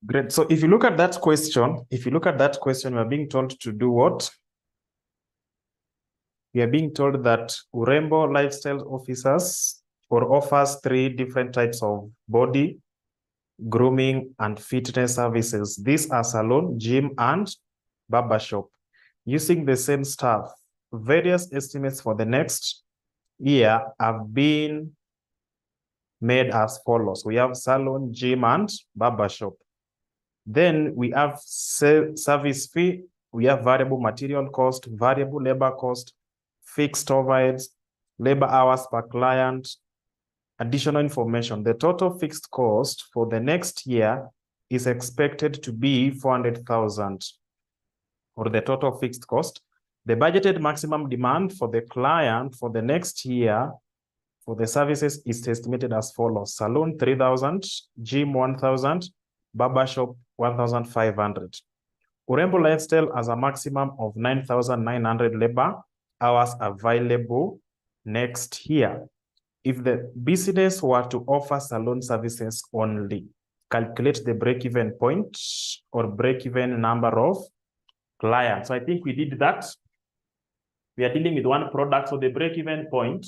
Great. So if you look at that question, we are being told to do what? We are being told that Urembo Lifestyle Officers offers 3 different types of body, grooming, and fitness services. These are salon, gym, and barbershop. Using the same staff, various estimates for the next year have been made as follows. We have salon, gym, and barbershop. Then we have service fee, we have variable material cost, variable labor cost, fixed overheads, labor hours per client, additional information. The total fixed cost for the next year is expected to be 400,000, or the total fixed cost. The budgeted maximum demand for the client for the next year for the services is estimated as follows: salon 3,000, gym 1,000, barbershop 1,500. Urembo Lifestyle has a maximum of 9,900 labor hours available next year. If the business were to offer salon services only, calculate the break-even point or break-even number of clients. So I think we did that. We are dealing with one product, so the break-even point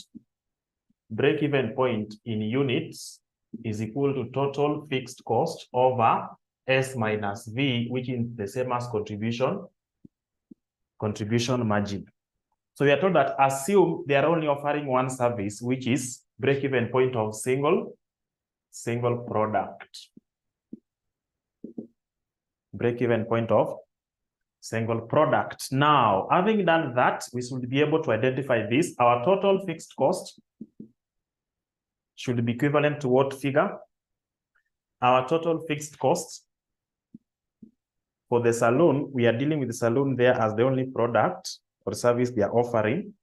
in units is equal to total fixed cost over S minus V, which is the same as contribution margin. So we are told that assume they are only offering one service, which is break-even point of single product. Break-even point of single product. Now, having done that, we should be able to identify this. Our total fixed cost should be equivalent to what figure? Our total fixed cost for the salon, we are dealing with the salon there as the only product or service they are offering.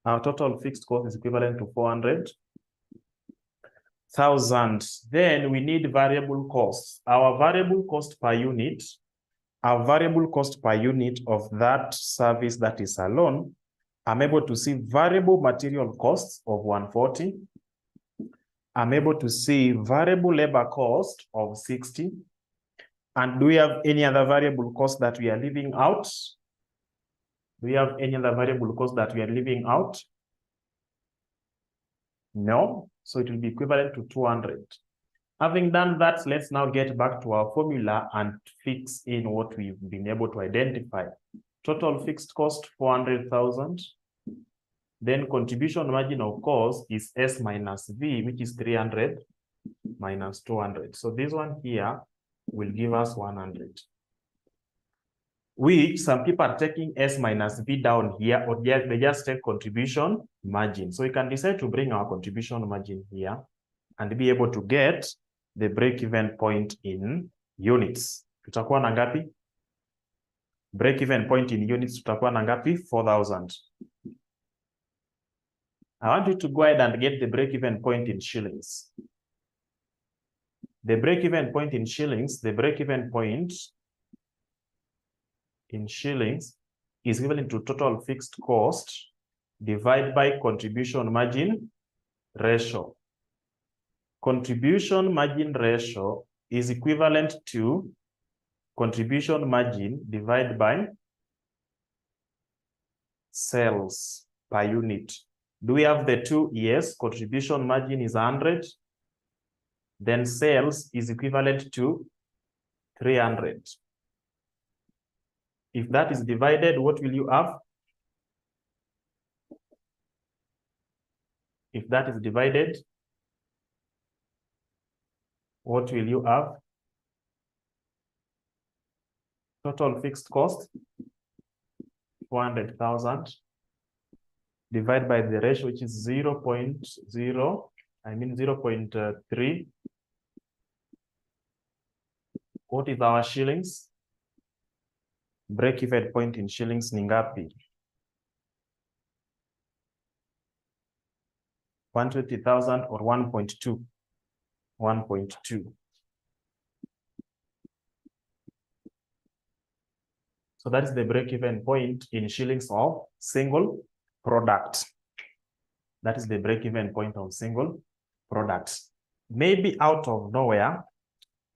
Our total fixed cost is equivalent to 400,000. Then we need variable costs. Our variable cost per unit of that service, that is salon, I'm able to see variable material costs of 140. I'm able to see variable labor cost of 60. And do we have any other variable cost that we are leaving out? Do we have any other variable cost that we are leaving out? No. So it will be equivalent to 200. Having done that, let's now get back to our formula and fix in what we've been able to identify. Total fixed cost, 400,000. Then contribution margin, of course, is S minus V, which is 300 minus 200. So this one here will give us 100. Which some people are taking S minus V down here, or they just take contribution margin. So we can decide to bring our contribution margin here and be able to get the break-even point in units. Tutakuwa na ngapi? Break-even point in units tutakuwa na ngapi? 4,000. I want you to go ahead and get the break-even point in shillings. The break-even point in shillings, is equivalent to total fixed cost divided by contribution margin ratio. Contribution margin ratio is equivalent to contribution margin divided by sales per unit. Do we have the two? Yes. Contribution margin is 100. Then sales is equivalent to 300. If that is divided, what will you have? If that is divided, what will you have? Total fixed cost, 400,000, divided by the ratio, which is 0.3. What is our shillings? Break-even point in shillings ni ngapi? 120,000 or 1.2? 1.2. So that is the break-even point in shillings of single product. That is the break-even point of single products. Maybe out of nowhere,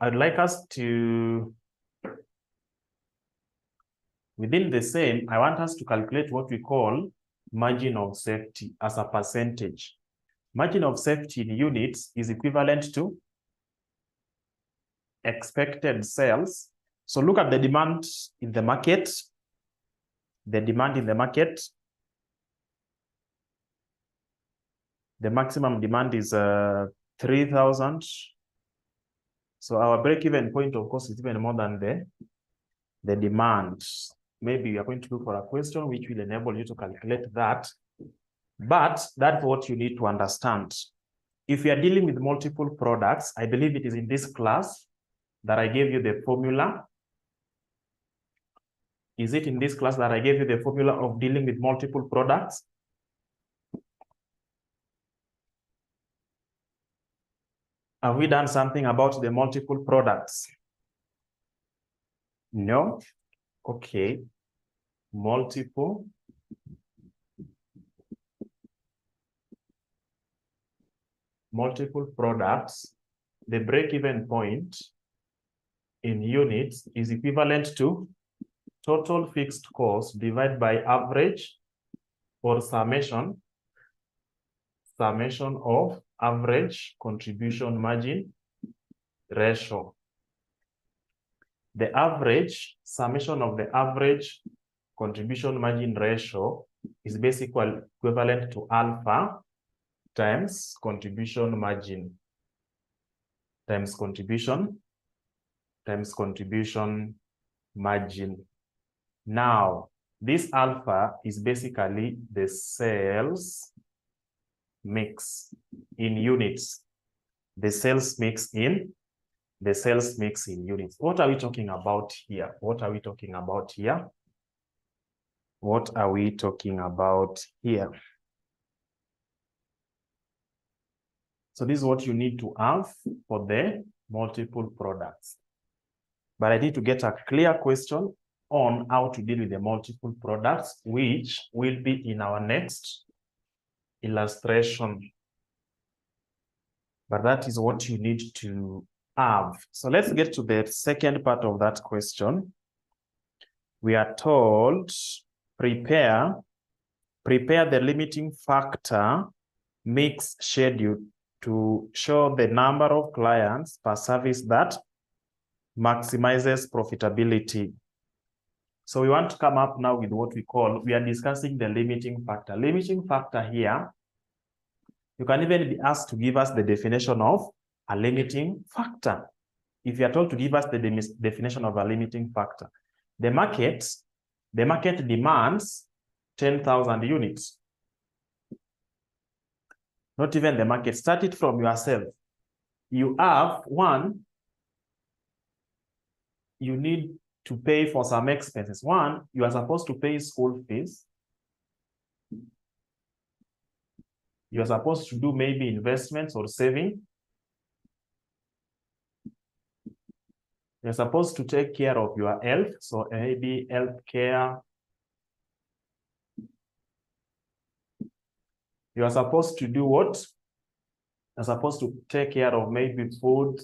I'd like us to, within the same, I want us to calculate what we call margin of safety as a percentage. Margin of safety in units is equivalent to expected sales. So look at the demand in the market. The demand in the market. The maximum demand is 3,000. So our break-even point, of course, is even more than the demand. Maybe you are going to look for a question which will enable you to calculate that. But that's what you need to understand. If you are dealing with multiple products, I believe it is in this class that I gave you the formula. Is it in this class that I gave you the formula of dealing with multiple products? Have we done something about the multiple products? No? Okay. Multiple products, the break-even point in units is equivalent to total fixed cost divided by average or summation of average contribution margin ratio. The average summation of the average contribution margin ratio is basically equivalent to alpha times contribution margin times contribution margin. Now, this alpha is basically the sales mix in units. The sales mix in units. What are we talking about here? What are we talking about here? What are we talking about here? So this is what you need to have for the multiple products. But I need to get a clear question on how to deal with the multiple products, which will be in our next illustration. But that is what you need to have. So let's get to the second part of that question. We are told, prepare the limiting factor mix schedule to show the number of clients per service that maximizes profitability. So we want to come up now with what we are discussing the limiting factor. Limiting factor here, you can even be asked to give us the definition of a limiting factor. If you are told to give us the definition of a limiting factor, the market demands 10,000 units. Not even the market. Start it from yourself. You have one, you need to pay for some expenses. One, you are supposed to pay school fees. You are supposed to do maybe investments or saving. You're supposed to take care of your health. So maybe health care. You are supposed to do what? You're supposed to take care of maybe food.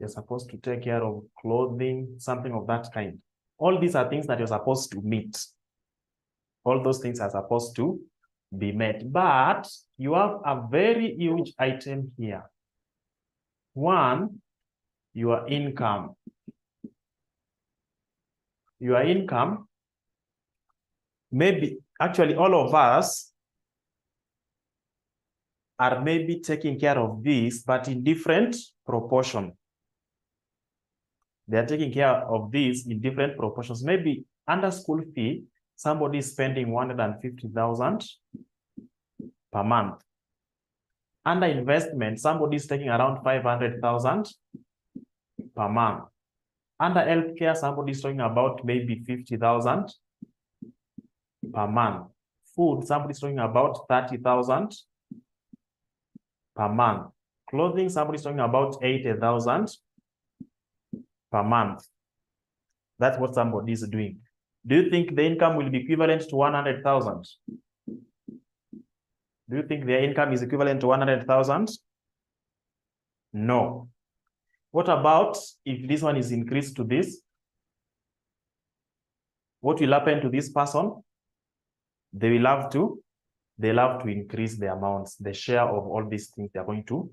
You're supposed to take care of clothing, something of that kind. All these are things that you're supposed to meet. All those things are supposed to be met. But you have a very huge item here. One, your income. Your income, maybe, actually all of us are maybe taking care of this, but in different proportion. They are taking care of this in different proportions. Maybe under school fee, somebody is spending 150,000 per month. Under investment, somebody is taking around 500,000 per month. Under healthcare, somebody is talking about maybe 50,000 per month. Food, somebody is talking about 30,000 per month. Clothing, somebody is talking about 80,000 per month. That's what somebody is doing. Do you think the income will be equivalent to 100,000? Do you think their income is equivalent to 100,000? No. What about if this one is increased to this? What will happen to this person? They'll have to increase the amounts, the share of all these things they're going to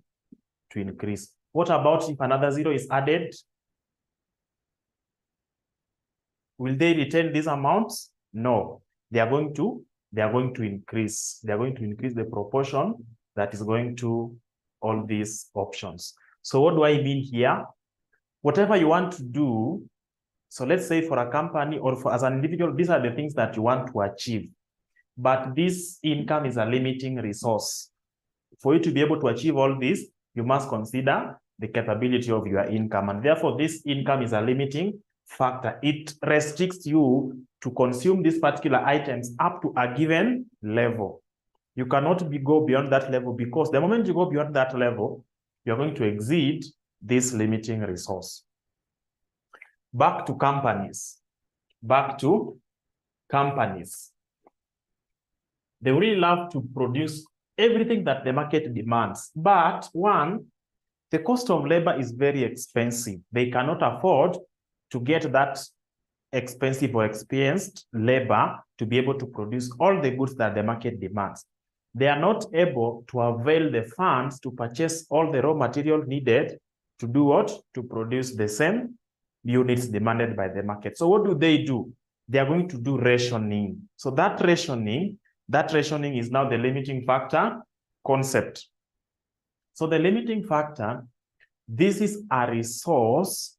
increase. What about if another 0 is added? Will they retain these amounts? No, they are going to increase. They are going to increase the proportion that is going to all these options. So what do I mean here? Whatever you want to do, so let's say for a company or for as an individual, these are the things that you want to achieve. But this income is a limiting resource. For you to be able to achieve all this, you must consider the capability of your income. And therefore, this income is a limiting factor. It restricts you to consume these particular items up to a given level. You cannot go beyond that level, because the moment you go beyond that level, you're going to exceed this limiting resource. Back to companies. They really love to produce everything that the market demands. But one, the cost of labor is very expensive. They cannot afford to get that expensive or experienced labor to be able to produce all the goods that the market demands. They are not able to avail the funds to purchase all the raw material needed to do what? To produce the same units demanded by the market. So what do? They are going to do rationing. So that rationing is now the limiting factor concept. So the limiting factor, this is a resource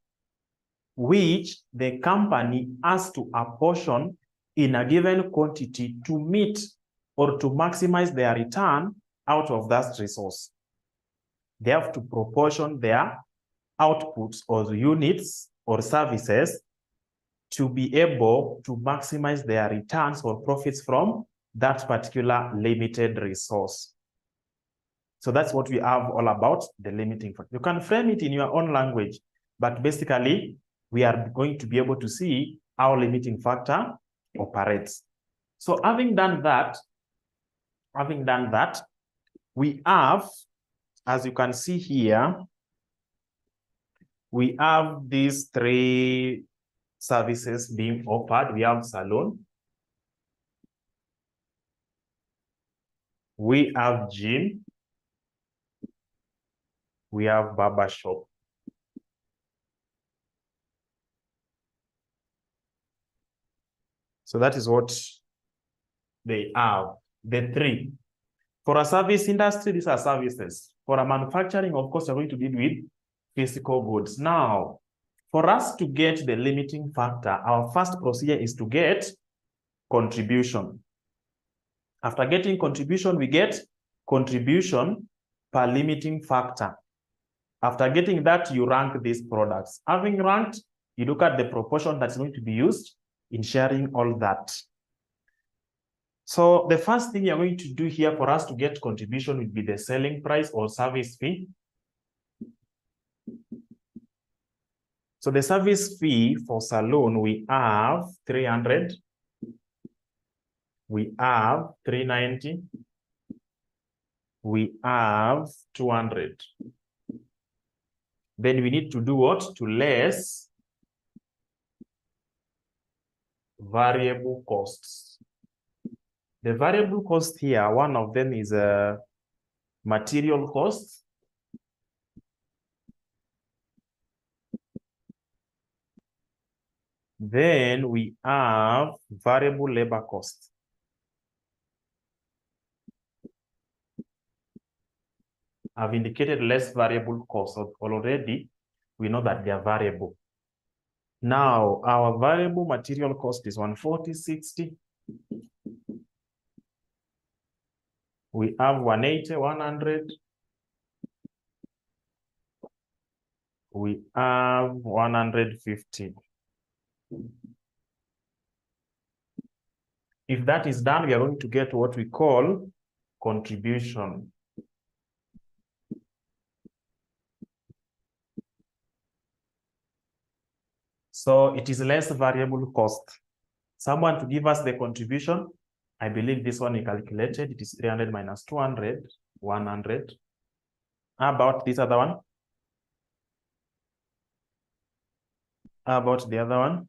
which the company has to apportion in a given quantity to meet or to maximize their return out of that resource. They have to proportion their outputs or units or services to be able to maximize their returns or profits from that particular limited resource. So that's what we have all about the limiting factor. You can frame it in your own language, but basically we are going to be able to see how limiting factor operates. So having done that, we have, as you can see here, we have these three services being offered. We have salon, we have gym, we have barber shop. So that is what they have, the three. For a service industry, these are services. For a manufacturing, of course, you're going to deal with physical goods. Now, for us to get the limiting factor, our first procedure is to get contribution. After getting contribution, we get contribution per limiting factor. After getting that, you rank these products. Having ranked, you look at the proportion that's going to be used in sharing all that. So the first thing you're going to do here for us to get contribution would be the selling price or service fee. So the service fee for salon, we have 300, we have 390, we have 200. Then we need to do what? To less variable costs. The variable cost here, one of them is a material cost. Then we have variable labor cost. I've indicated less variable costs already. We know that they are variable. Now, our variable material cost is 140.60. We have 180, 100. We have 150. If that is done, we are going to get what we call contribution. So it is less variable cost. Someone to give us the contribution. I believe this one we calculated. It is 300 minus 200, 100. How about this other one? How about the other one?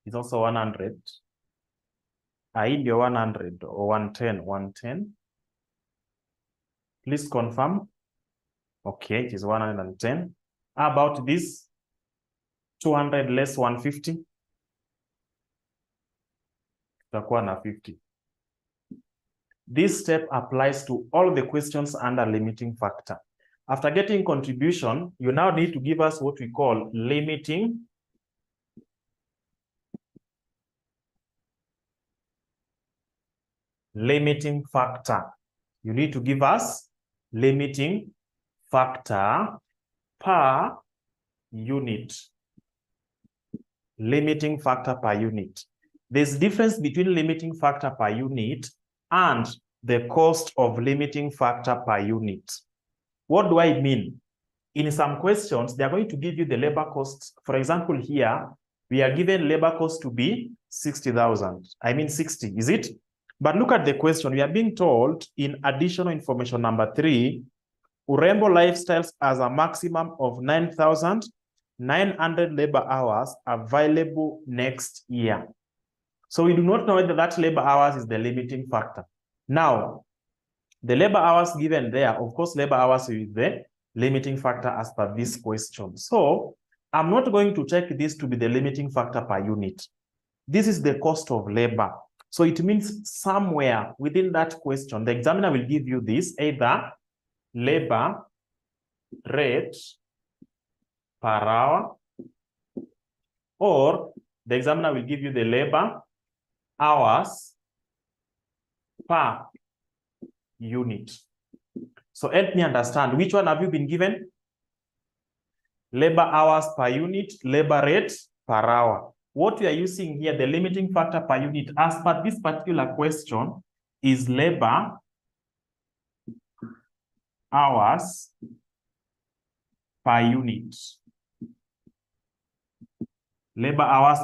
It's also 100. I need your 100 or 110, 110. Please confirm. Okay, it is 110. How about this? 200 less 150. Tutakuwa na 50. This step applies to all the questions under limiting factor. After getting contribution, you now need to give us what we call limiting factor. You need to give us limiting factor per unit. Limiting factor per unit. There's difference between limiting factor per unit and the cost of limiting factor per unit. What do I mean? In some questions, they are going to give you the labor costs. For example, here, we are given labor cost to be 60,000. I mean 60, is it? But look at the question. We are being told in additional information number 3, Urembo Lifestyles has a maximum of 9,900 labor hours available next year. So we do not know whether that labor hours is the limiting factor. Now, the labor hours given there, of course, labor hours is the limiting factor as per this question. So I'm not going to take this to be the limiting factor per unit. This is the cost of labor. So it means somewhere within that question, the examiner will give you this, either labor rate per hour, or the examiner will give you the labor hours per unit. So help me understand, which one have you been given? Labor hours per unit, labor rate per hour. What we are using here, the limiting factor per unit, as per this particular question, is labor hours per unit. Labor hours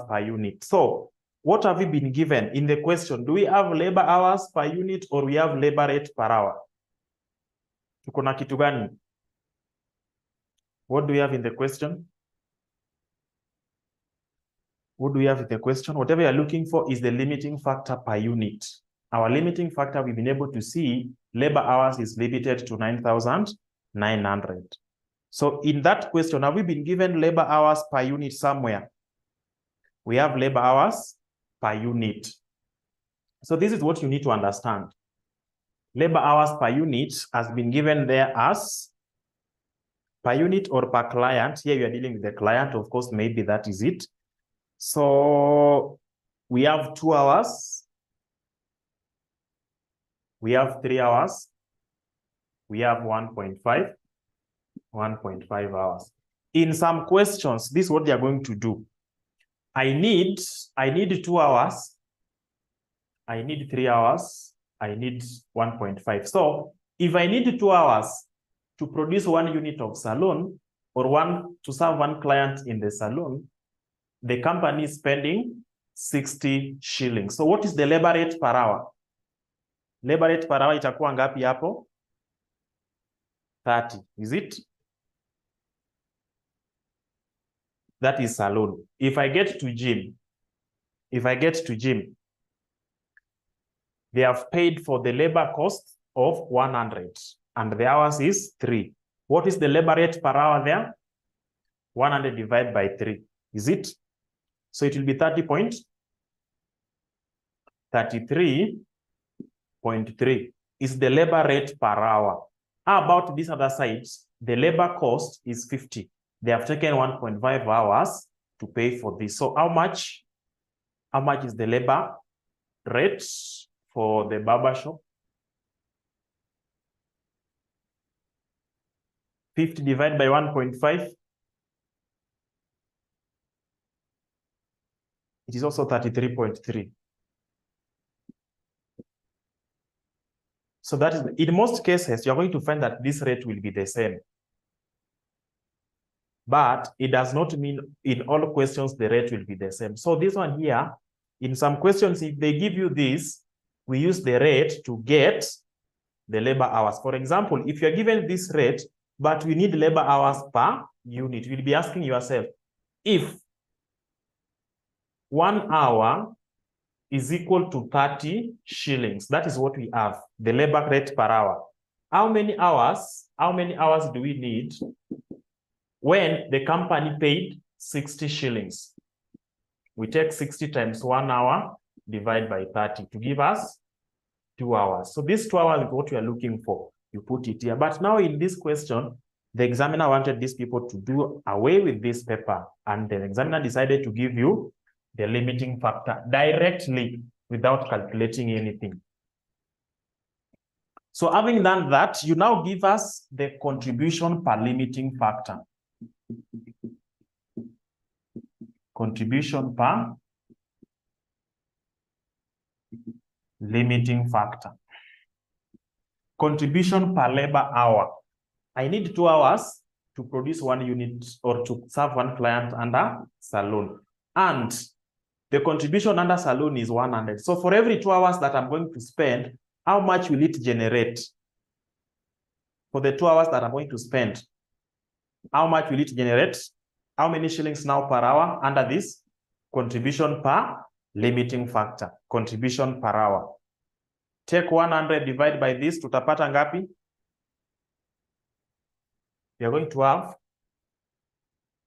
per unit. So what have we been given in the question? Do we have labor hours per unit or we have labor rate per hour? Tuko na kitu gani? What do we have in the question? What do we have in the question? Whatever you're looking for is the limiting factor per unit. Our limiting factor, we've been able to see labor hours is limited to 9,900. So in that question, have we been given labor hours per unit somewhere? We have labor hours per unit. So this is what you need to understand. Labor hours per unit has been given there as per unit or per client. Here we are dealing with the client, of course, maybe that is it. So we have 2 hours. We have 3 hours. We have 1.5 hours. In some questions, this is what they are going to do. I need 2 hours. I need 3 hours. I need 1.5. So if I need 2 hours to produce 1 unit of salon or to serve 1 client in the salon, the company is spending 60 shillings. So what is the labor rate per hour? Labor rate per hour itakuwa ngapi hapo? 30, is it? That is salon. If I get to gym, they have paid for the labor cost of 100 and the hours is 3. What is the labor rate per hour there? 100 divided by 3, is it? So it will be 33.3 is the labor rate per hour. How about this other side? The labor cost is 50. They have taken 1.5 hours to pay for this. So how much is the labor rate for the barber shop? 50 divided by 1.5. It is also 33.3. So that is, in most cases, you're going to find that this rate will be the same. But it does not mean in all questions the rate will be the same. So this one here, in some questions, if they give you this, we use the rate to get the labor hours. For example, if you're given this rate, but we need labor hours per unit, you'll be asking yourself, if 1 hour is equal to 30 shillings, that is what we have, the labor rate per hour. How many hours do we need when the company paid 60 shillings? We take 60 times 1 hour, divide by 30 to give us 2 hours. So this 2 hours is what we are looking for. You put it here. But now in this question, the examiner wanted these people to do away with this paper, and the examiner decided to give you the limiting factor directly without calculating anything. So having done that, you now give us the contribution per limiting factor. Contribution per limiting factor. Contribution per labor hour. I need 2 hours to produce 1 unit or to serve 1 client under saloon. And the contribution under saloon is 100. So for every 2 hours that I'm going to spend, how much will it generate? For the 2 hours that I'm going to spend, how much will it generate? How many shillings now per hour under this? Contribution per limiting factor. Contribution per hour. Take 100 divide by this, tutapata ngapi? You're going to have.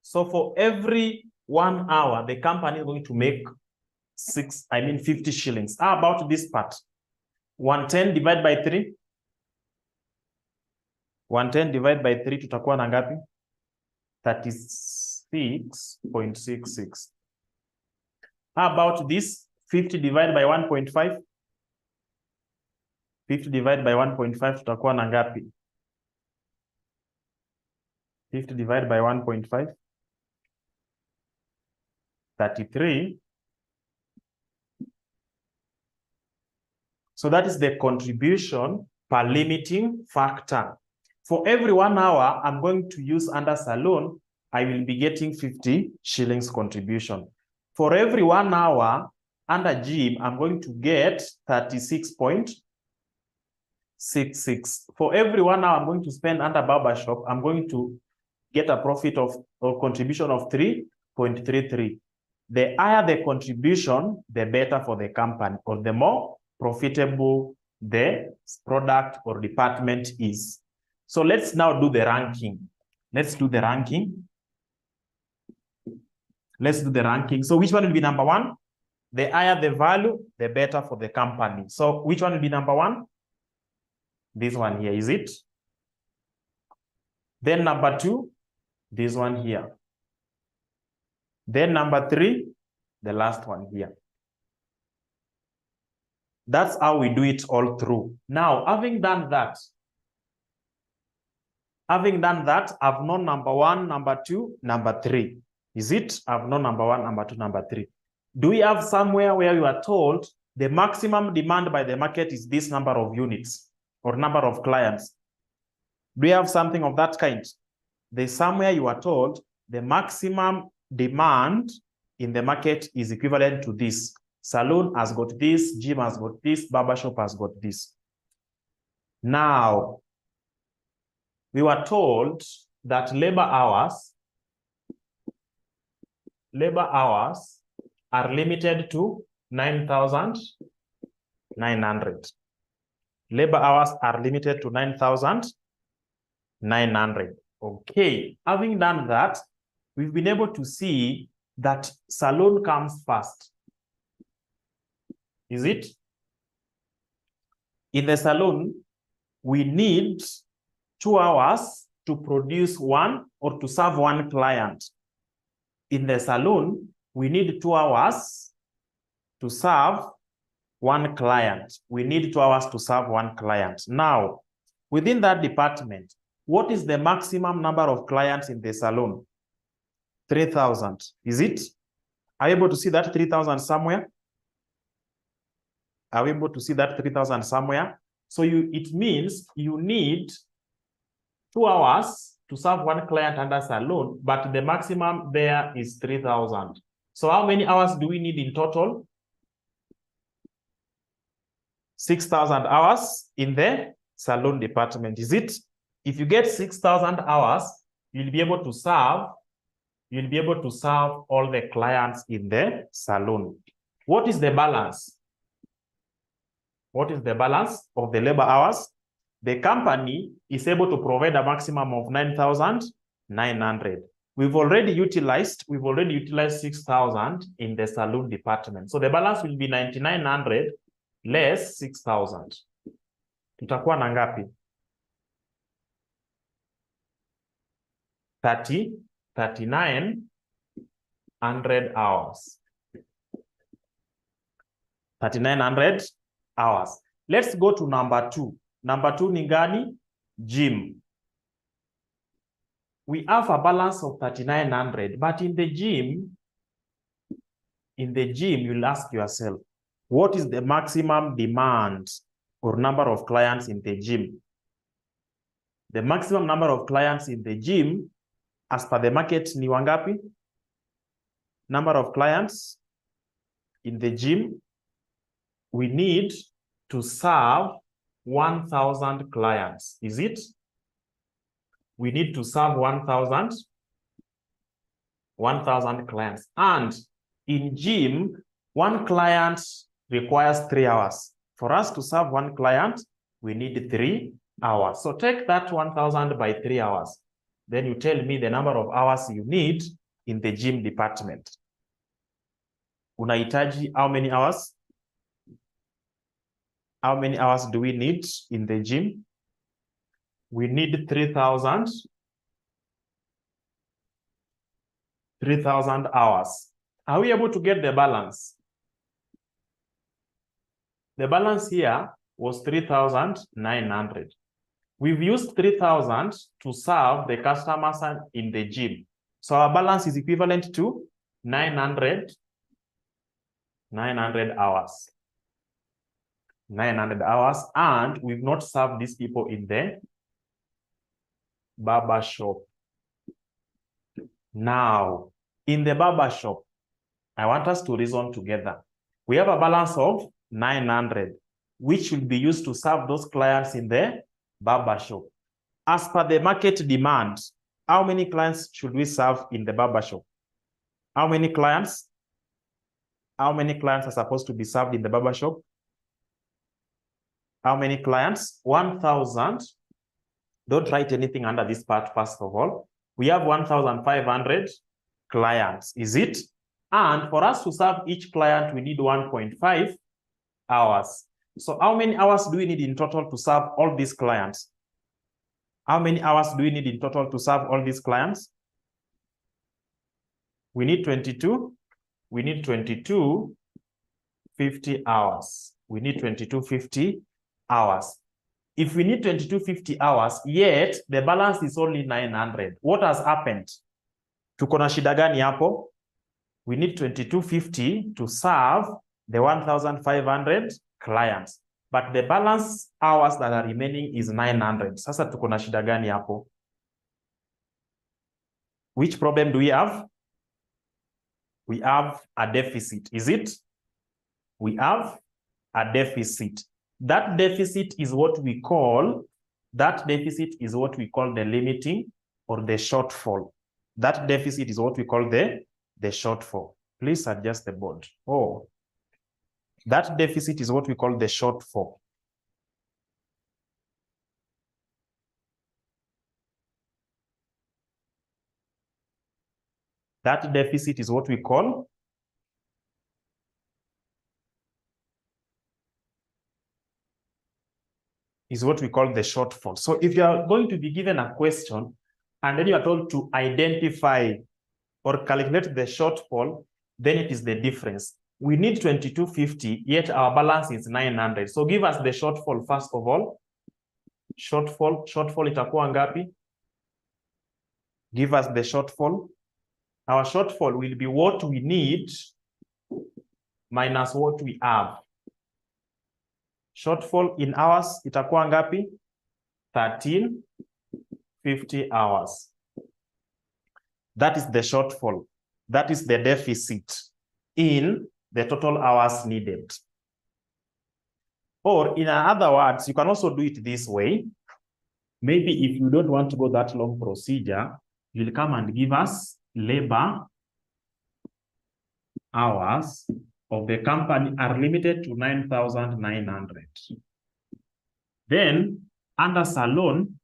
So for every 1 hour, the company is going to make 50 shillings. How about this part? 110 divided by 3. 110 divided by 3 tutakuwa na ngapi? 36.66. How about this? 50 divided by 1.5. 50 divided by 1.5 tutakuwa na ngapi? 50 divided by 1.5. 33. So that is the contribution per limiting factor. For every 1 hour I'm going to use under saloon, I will be getting 50 shillings contribution. For every 1 hour under gym, I'm going to get 36.66. For every 1 hour I'm going to spend under barber shop, I'm going to get a profit of or contribution of 3.33. The higher the contribution, the better for the company, or the more profitable the product or department is. So let's now do the ranking. Let's do the ranking. Let's do the ranking. So which one will be number 1? The higher the value, the better for the company. So which one will be number 1? This one here, is it? Then number 2, this one here. Then number 3, the last one here. That's how we do it all through. Now, having done that, I've known number 1, number 2, number 3. Is it? I've known number 1, number 2, number 3. Do we have somewhere where you are told the maximum demand by the market is this number of units or number of clients? Do we have something of that kind? There's somewhere you are told the maximum demand in the market is equivalent to this. Salon has got this, gym has got this, barbershop has got this. Now, we were told that labor hours are limited to 9,900. Labor hours are limited to 9,900. Okay, having done that, we've been able to see that salon comes first. Is it? In the salon, we need 2 hours to produce 1 or to serve 1 client. In the salon, we need 2 hours to serve 1 client. We need 2 hours to serve 1 client. Now, within that department, what is the maximum number of clients in the salon? 3,000. Is it? Are you able to see that 3,000 somewhere? Are we able to see that 3,000 somewhere? So it means you need 2 hours to serve 1 client under salon, but the maximum there is 3,000. So how many hours do we need in total? 6,000 hours in the saloon department. Is it? If you get 6,000 hours, you'll be able to serve all the clients in the saloon. What is the balance? What is the balance of the labor hours? The company is able to provide a maximum of 9,900. We've already utilized 6,000 in the saloon department. So the balance will be 9,900 less 6,000. Tutakuwa na ngapi? 3,900 hours. 3,900 hours. Let's go to number 2. Number 2 ni gani? Gym. We have a balance of 3,900, but in the gym, you'll ask yourself, what is the maximum demand or number of clients in the gym? The maximum number of clients in the gym, as per the market, ni wangapi? Number of clients in the gym, we need to serve 1,000 clients. Is it? We need to serve 1,000 clients. And in gym, one client requires 3 hours. For us to serve one client, we need 3 hours. So take that 1,000 by 3 hours. Then you tell me the number of hours you need in the gym department. Unahitaji how many hours? How many hours do we need in the gym? We need 3,000 hours. Are we able to get the balance? The balance here was 3,900. We've used 3,000 to serve the customers in the gym. So our balance is equivalent to 900 hours. 900 hours, and we've not served these people in the barber shop. Now, in the barber shop, I want us to reason together. We have a balance of 900, which will be used to serve those clients in the barber shop. As per the market demand, how many clients should we serve in the barber shop? How many clients? How many clients are supposed to be served in the barber shop? How many clients? 1,000. Don't write anything under this part, first of all. We have 1,500 clients, is it? And for us to serve each client, we need 1.5 hours. So how many hours do we need in total to serve all these clients? How many hours do we need in total to serve all these clients? We need 22. We need 2250 hours. We need 2250 hours. If we need 2250 hours, yet the balance is only 900. What has happened? Tuko na shida gani hapo? We need 2250 to serve the 1,500 clients. But the balance hours that are remaining is 900. Sasa tuko na shida gani hapo? Which problem do we have? We have a deficit. Is it? We have a deficit. That deficit is what we call the limiting or the shortfall. That deficit is what we call the shortfall. Please adjust the board. Oh, that deficit is what we call the shortfall. That deficit is what we call the shortfall. So if you are going to be given a question and then you are told to identify or calculate the shortfall, then it is the difference. We need 2250, yet our balance is 900. So give us the shortfall first of all. Shortfall itakuwa ngapi? Give us the shortfall. Our shortfall will be what we need minus what we have. Shortfall in hours itakuwa ngapi? 1350 hours. That is the shortfall. That is the deficit in the total hours needed. Or in other words, you can also do it this way. Maybe if you don't want to go that long procedure, you'll come and give us labor hours of the company are limited to 9,900. Then under salon,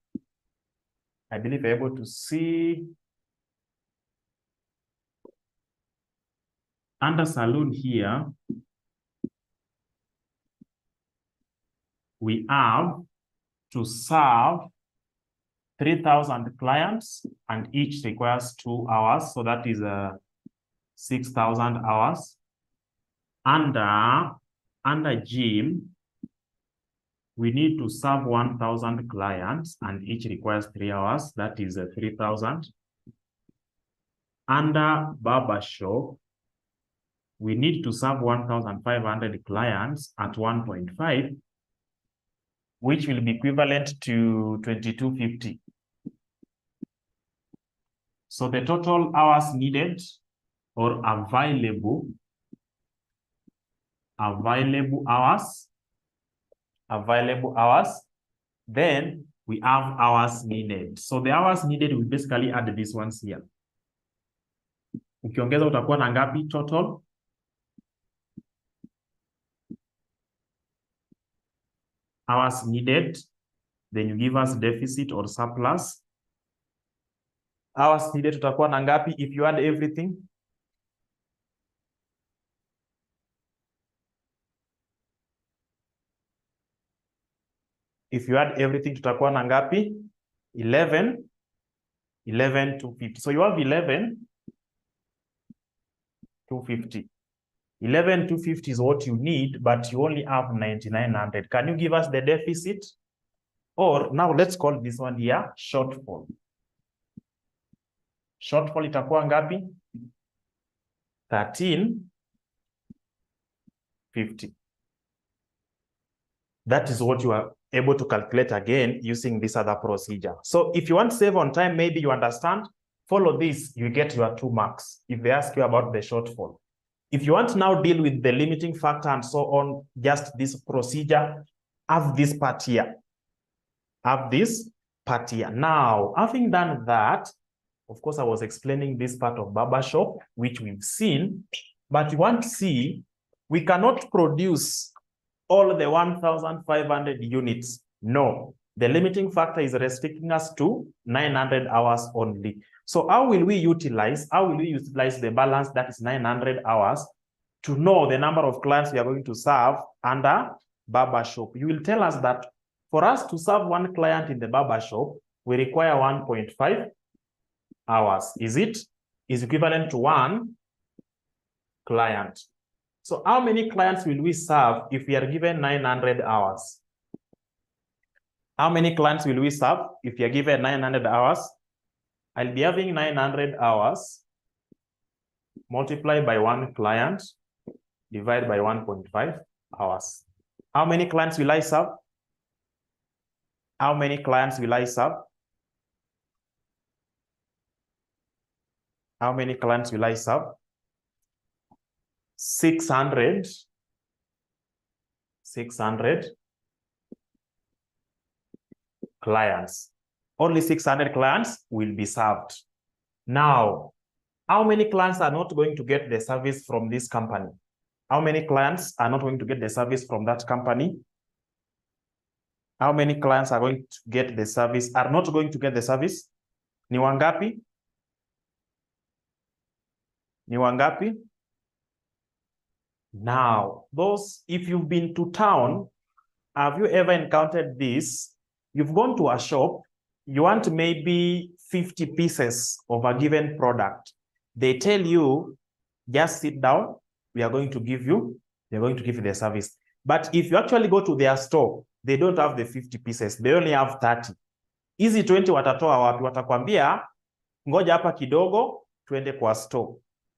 I believe you're able to see under salon here, we have to serve 3,000 clients and each requires 2 hours. So that is 6,000 hours. Under gym, we need to serve 1,000 clients and each requires 3 hours. That is 3,000. Under barber shop, we need to serve 1,500 clients at 1.5, which will be equivalent to 2,250. So the total hours needed or available hours, then we have hours needed. So the hours needed, we basically add these ones here. Ukiongeza utakuwa na ngapi total? Hours needed, then you give us deficit or surplus. Hours needed tutakuwa na ngapi if you add everything? If you add everything tutakuwa na ngapi? 11,250. So you have 11,250. 11,250 is what you need, but you only have 9,900. Can you give us the deficit? Or now let's call this one here shortfall. Shortfall itakuwa ngapi? 13,50. That is what you are able to calculate again using this other procedure. So if you want to save on time, maybe you understand, follow this, you get your 2 marks if they ask you about the shortfall. If you want to now deal with the limiting factor and so on, just this procedure, have this part here. Have this part here. Now, having done that, of course, I was explaining this part of barbershop, which we've seen, but you want to see, we cannot produce all the 1,500 units. No, the limiting factor is restricting us to 900 hours only. So how will we utilize the balance that is 900 hours to know the number of clients we are going to serve under barbershop? You will tell us that for us to serve 1 client in the barbershop, we require 1.5 hours. Is equivalent to 1 client. So how many clients will we serve if we are given 900 hours? How many clients will we serve if we are given 900 hours? I'll be having 900 hours multiplied by 1 client divided by 1.5 hours. How many clients will I serve? How many clients will I serve? How many clients will I serve? 600 clients. Only 600 clients will be served. Now, how many clients are not going to get the service from this company? How many clients are not going to get the service from that company? How many clients are going to get the service, are not going to get the service? Ni wangapi? Ni wangapi? Now, those, if you've been to town, have you ever encountered this? You've gone to a shop, you want maybe 50 pieces of a given product. They tell you, just sit down, we are going to give you the service. But if you actually go to their store, they don't have the 50 pieces, they only have 30. Hizi 20 watatoa wapi? Watakwambia, ngoja hapa kidogo, tuende kwa store.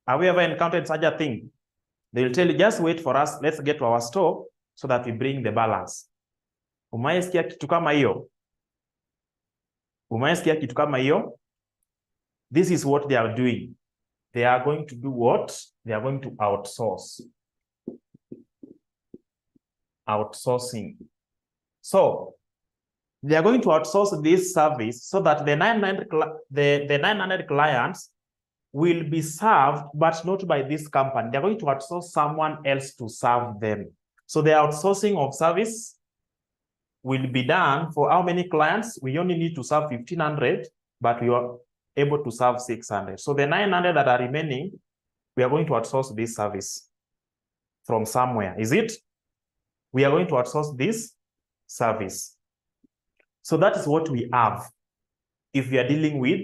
Have you ever encountered such a thing? They will tell you, just wait for us, let's get to our store so that we bring the balance. Umaisikia kitu kama hiyo? Umaisikia kitu kama hiyo? This is what they are doing. They are going to do what? They are going to outsource. outsourcing. So they are going to outsource this service so that the 900 clients will be served, but not by this company. They're going to outsource someone else to serve them. So the outsourcing of service will be done for how many clients? We only need to serve 1,500, but we are able to serve 600. So the 900 that are remaining, we are going to outsource this service from somewhere. Is it? We are going to outsource this service. So that is what we have if we are dealing with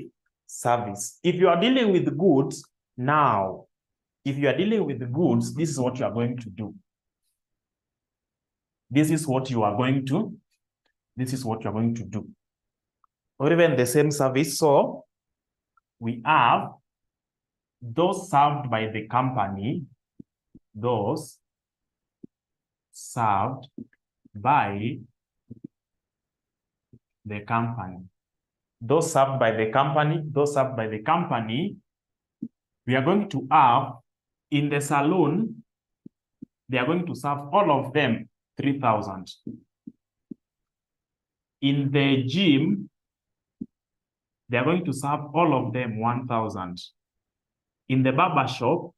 service. If you are dealing with goods, now, if you are dealing with goods, this is what you are going to do. This is what you are going to do. Or even the same service. So we have those served by the company, those served by the company. Those served by the company, we are going to have in the salon, they are going to serve all of them 3,000. In the gym, they are going to serve all of them 1,000. In the barber shop,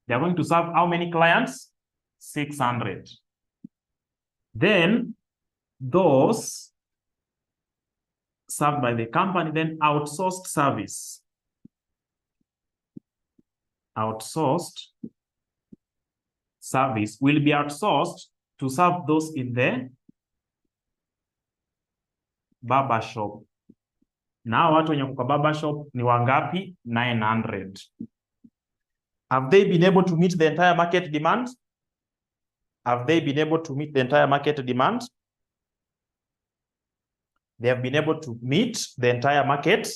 they are going to serve how many clients? 600. Then those served by the company, then outsourced service. Outsourced service will be outsourced to serve those in the barber shop. Now watu wenye kwa barber shop ni wangapi? 900. Have they been able to meet the entire market demand? Have they been able to meet the entire market demand? They have been able to meet the entire market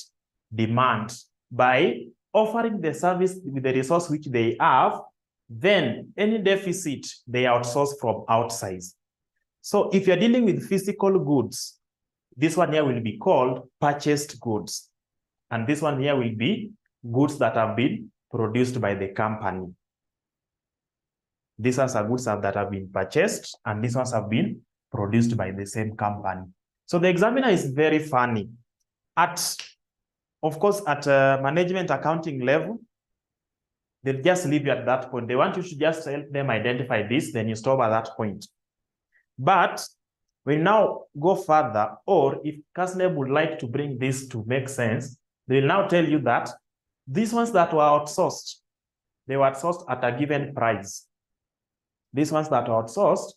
demand by offering the service with the resource which they have. Then any deficit they outsource from outside. So if you're dealing with physical goods, this one here will be called purchased goods. And this one here will be goods that have been produced by the company. These ones are goods that have been purchased, and these ones have been produced by the same company. So the examiner is very funny. Of course, at management accounting level, they'll just leave you at that point. They want you to just help them identify this, then you stop at that point. But we now go further, or if CASLEB would like to bring this to make sense, they'll now tell you that these ones that were outsourced, they were outsourced at a given price. These ones that are outsourced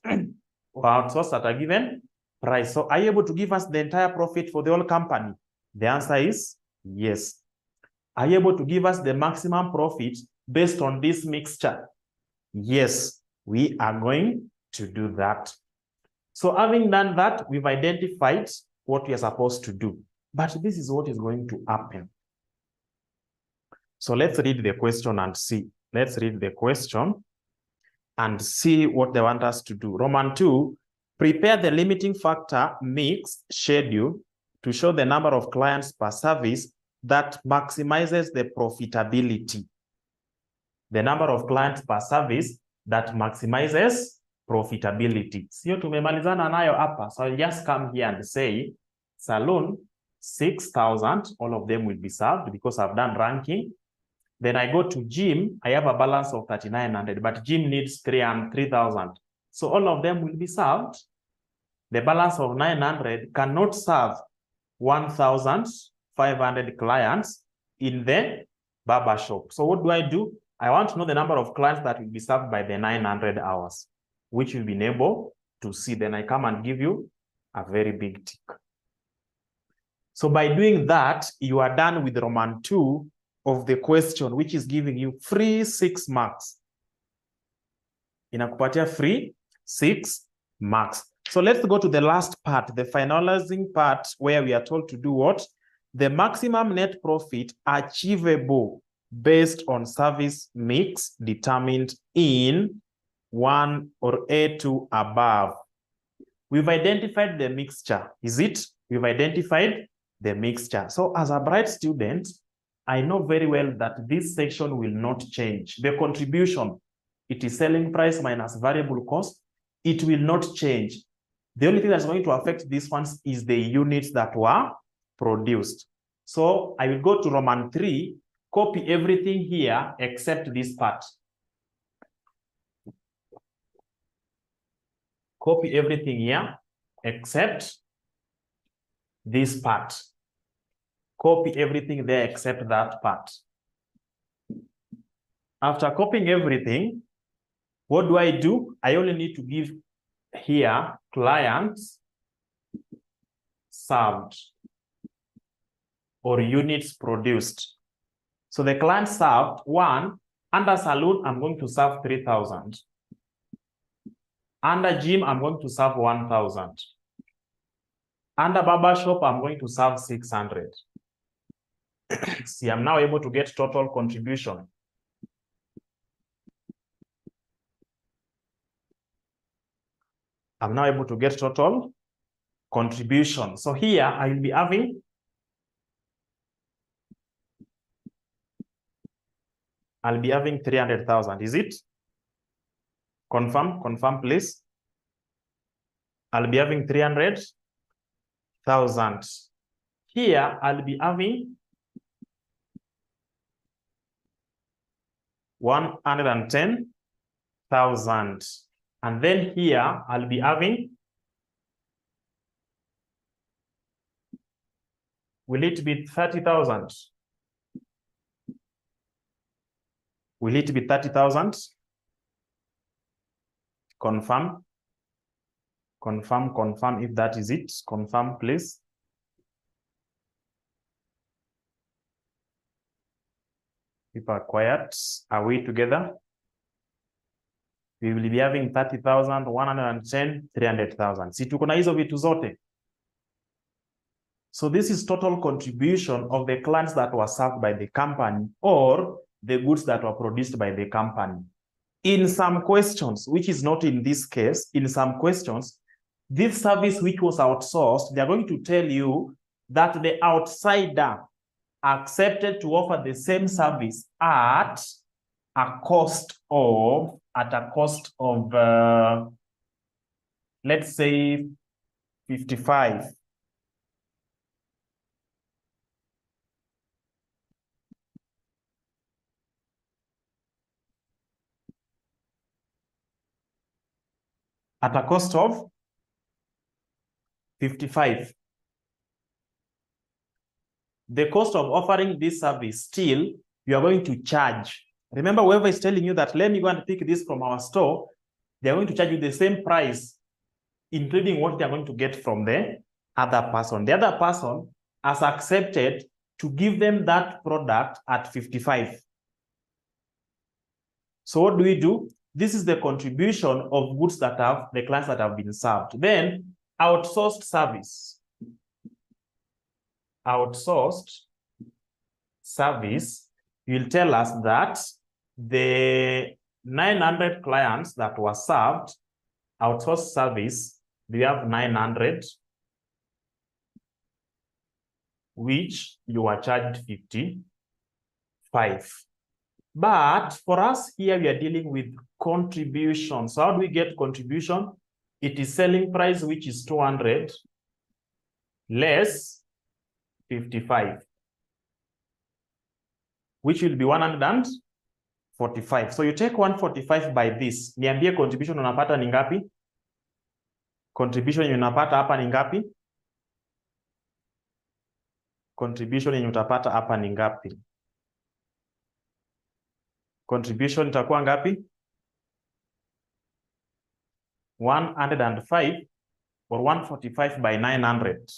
were outsourced at a given price. So are you able to give us the entire profit for the whole company? The answer is yes. Are you able to give us the maximum profit based on this mixture? Yes, we are going to do that. So having done that, we've identified what we are supposed to do. But this is what is going to happen. So let's read the question and see. Let's read the question and see what they want us to do. Roman 2, prepare the limiting factor mix schedule to show the number of clients per service that maximizes the profitability. The number of clients per service that maximizes profitability. Sio tumemalizana nayo hapa. So I'll just come here and say, salon, 6,000, all of them will be served because I've done ranking. Then I go to gym, I have a balance of 3,900, but gym needs 3,000. So all of them will be served. The balance of 900 cannot serve 1,500 clients in the barber shop. So what do? I want to know the number of clients that will be served by the 900 hours, which you've been able to see. Then I come and give you a very big tick. So by doing that, you are done with Roman 2 of the question, which is giving you free 6 marks. Inakupatia free 6 marks. So let's go to the last part, the finalizing part, where we are told to do what? The maximum net profit achievable based on service mix determined in 1 or A2 above. We've identified the mixture. Is it? We've identified the mixture. So as a bright student, I know very well that this section will not change. The contribution It is selling price minus variable cost. It will not change. The only thing that's going to affect these ones is the units that were produced. So I will go to Roman 3, copy everything here except this part. Copy everything here except this part. Copy everything there except that part. After copying everything, what do? I only need to give here clients served or units produced. So the client served, one, under saloon, I'm going to serve 3,000. Under gym, I'm going to serve 1,000. Under barber shop, I'm going to serve 600. See, I'm now able to get total contribution. I'm now able to get total contribution. So here I will be having I'll be having 300,000. Is it? Confirm, please. I'll be having 300,000. Here I'll be having 110,000. And then here I'll be having, will it be 30,000? Will it be 30,000? Confirm if that is it. Confirm, please. People are quiet. Are we together? We will be having 30,000, 110, 300,000. Si tuko na hizo vitu zote. So this is total contribution of the clients that were served by the company or the goods that were produced by the company. In some questions, which is not in this case, in some questions, this service which was outsourced, they're going to tell you that the outsider accepted to offer the same service at a cost of, let's say 55. At a cost of 55. The cost of offering this service, still, you are going to charge. Remember, whoever is telling you that, let me go and pick this from our store, they're going to charge you the same price, including what they're going to get from the other person. The other person has accepted to give them that product at 55. So what do? This is the contribution of goods that have the clients that have been served. Then outsourced service. Outsourced service will tell us that the 900 clients that were served, outsourced service, we have 900, which you are charged 55. But for us here, we are dealing with contribution. So how do we get contribution? It is selling price, which is 200 less 55, which will be 145. So you take 145 by this. Niambie contribution unapata ni ngapi? Contribution unapata hapa ni ngapi? Contribution yenye utapata hapa ni ngapi? Contribution itakuwa ngapi? 105 or 145 by 900.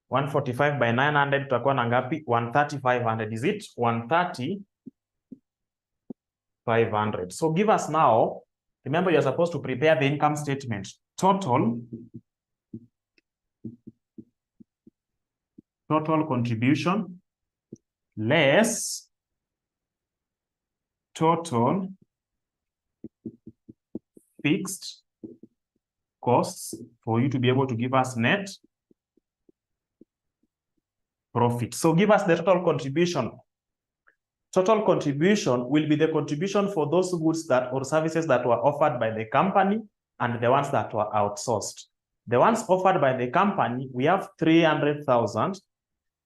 145 by 900 tutakuwa na ngapi? 130,500. Is it 130,500? So give us now, remember you're supposed to prepare the income statement. Total contribution less total fixed costs for you to be able to give us net profit. So give us the total contribution. Total contribution will be the contribution for those goods that or services that were offered by the company and the ones that were outsourced. The ones offered by the company, we have 300,000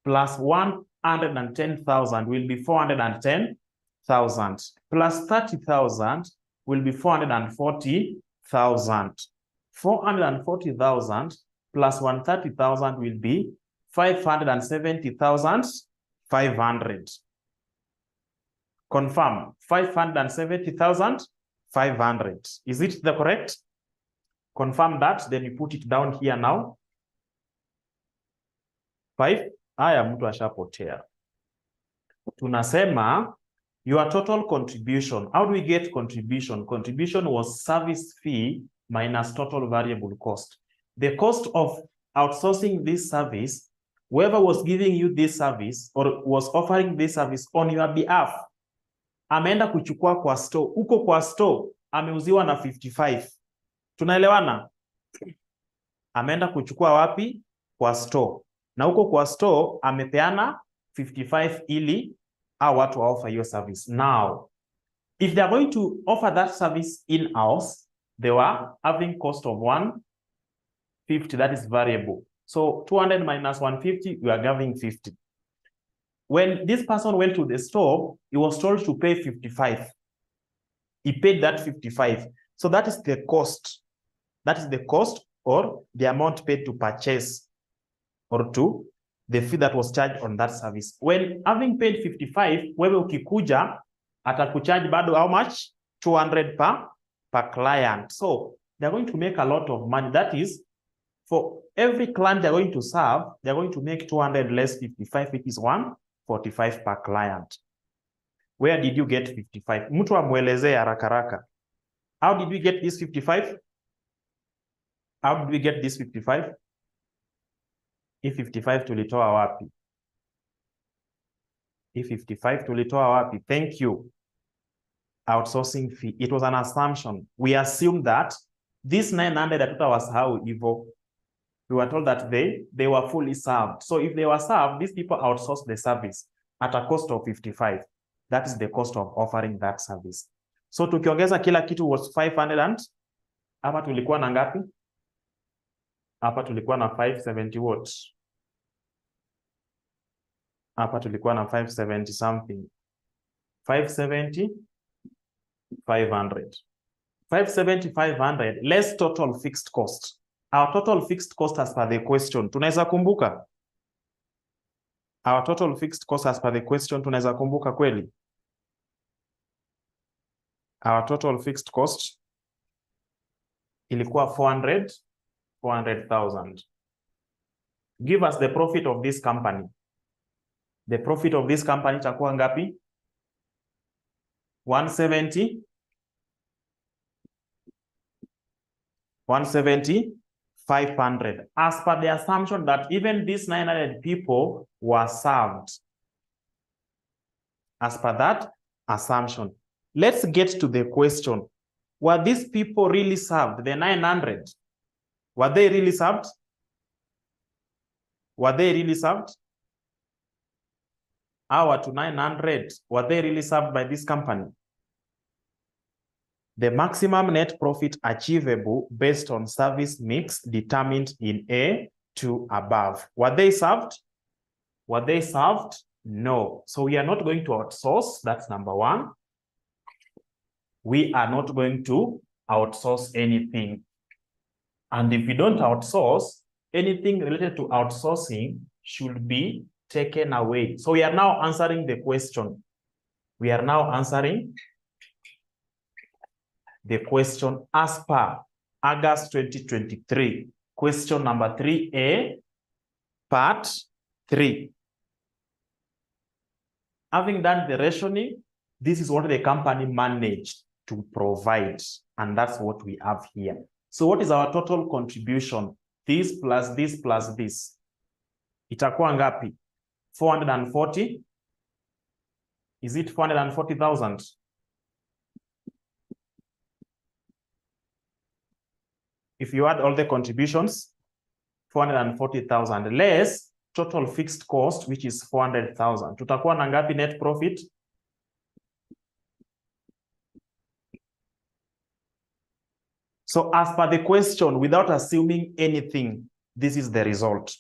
plus 110,000 will be 410,000 plus 30,000 will be 440,000. 440,000 plus 130,000 will be 570,500. Confirm 570,500. Is it the correct? Confirm that, then you put it down here now. 5. Haya, mtu ashapotea. Tunasema your total contribution. How do we get contribution? Contribution was service fee minus total variable cost. The cost of outsourcing this service, whoever was giving you this service or was offering this service on your behalf, ameenda kuchukua kwa store. Uko kwa store, ameuziwa na 55. Tunaelewana? Ameenda kuchukua wapi? Kwa store. Na uko kwa store, amepeana 55 ili watu wa offer your service. Now, if they are going to offer that service in-house, they were having cost of 150, that is variable. So 200 minus 150, we are giving 50. When this person went to the store, he was told to pay 55. He paid that 55. So that is the cost. That is the cost or the amount paid to purchase or to the fee that was charged on that service. When having paid 55, wewe ukikuja, atakucharge bado how much? 200 per client. So they're going to make a lot of money. That is, for every client they're going to serve, they're going to make 200 less 55, which is 145 per client. Where did you get 55? Mtu amuelezee haraka haraka. How did we get this 55? How did we get this 55? If 55 tulitoa wapi? If 55 tulitoa wapi? Thank you. Outsourcing fee. It was an assumption. We assumed that this 900 hatutawasahau hivyo. We were told that they were fully served. So if they were served, these people outsourced the service at a cost of 55. That is the cost of offering that service. So tukiongeza kila kitu was 500 and hapa tulikuwa na ngapi? Hapa tulikuwa na 570 watts. Hapa tulikuwa na 570 something. 570, 500. 570, 500 less total fixed cost. Our total fixed cost as per the question. Tunaweza kumbuka? Our total fixed cost as per the question. Tunaweza kumbuka kweli? Our total fixed cost ilikuwa 400,000. Give us the profit of this company. The profit of this company itakuwa ngapi? 170, 500. As per the assumption that even these 900 people were served. As per that assumption. Let's get to the question. Were these people really served? The 900? Were they really served? Were they really served? Our to 900, were they really served by this company? The maximum net profit achievable based on service mix determined in A2 above. Were they served? Were they served? No. So we are not going to outsource. That's number one. We are not going to outsource anything. And if we don't outsource, anything related to outsourcing should be taken away. So we are now answering the question. We are now answering the question as per August 2023. Question number 3A, part 3. Having done the rationing, this is what the company managed to provide. And that's what we have here. So what is our total contribution? This plus this plus this. Itakuwa ngapi? 440? Is it 440,000? If you add all the contributions, 440,000 less total fixed cost, which is 400,000. Tutakuwa na ngapi net profit? So as per the question, without assuming anything, this is the result.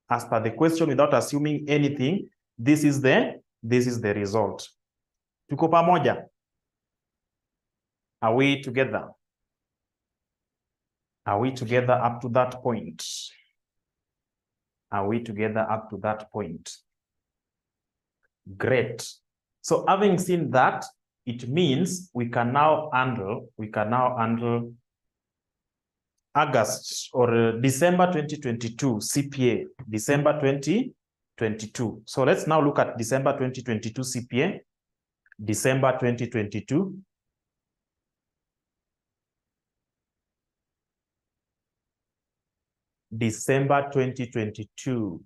As per the question, without assuming anything, this is the result. Tuko pamoja? Are we together? Are we together up to that point? Are we together up to that point? Great. So having seen that, it means we can now handle August or December 2022 CPA, December 2022. So let's now look at December 2022 CPA, December 2022. December 2022.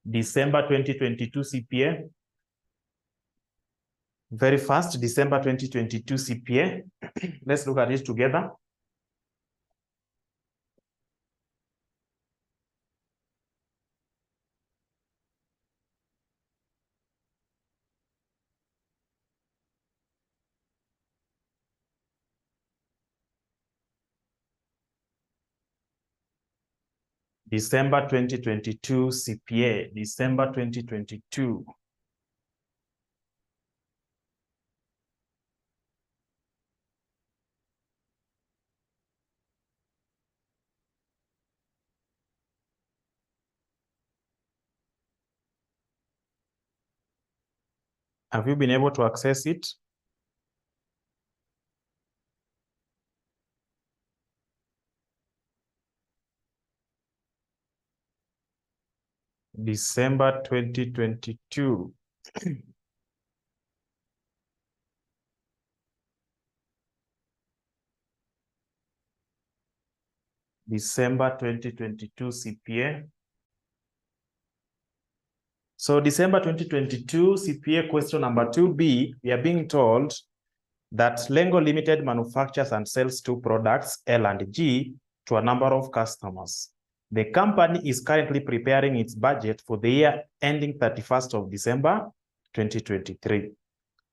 December 2022 CPA. Very fast, December 2022 CPA. Let's look at it together. December 2022 CPA, December 2022. Have you been able to access it? December 2022. December 2022 CPA. So December 2022 CPA question number 2B, we are being told that Lengo Limited manufactures and sells 2 products, L and G, to a number of customers. The company is currently preparing its budget for the year ending 31st of December 2023.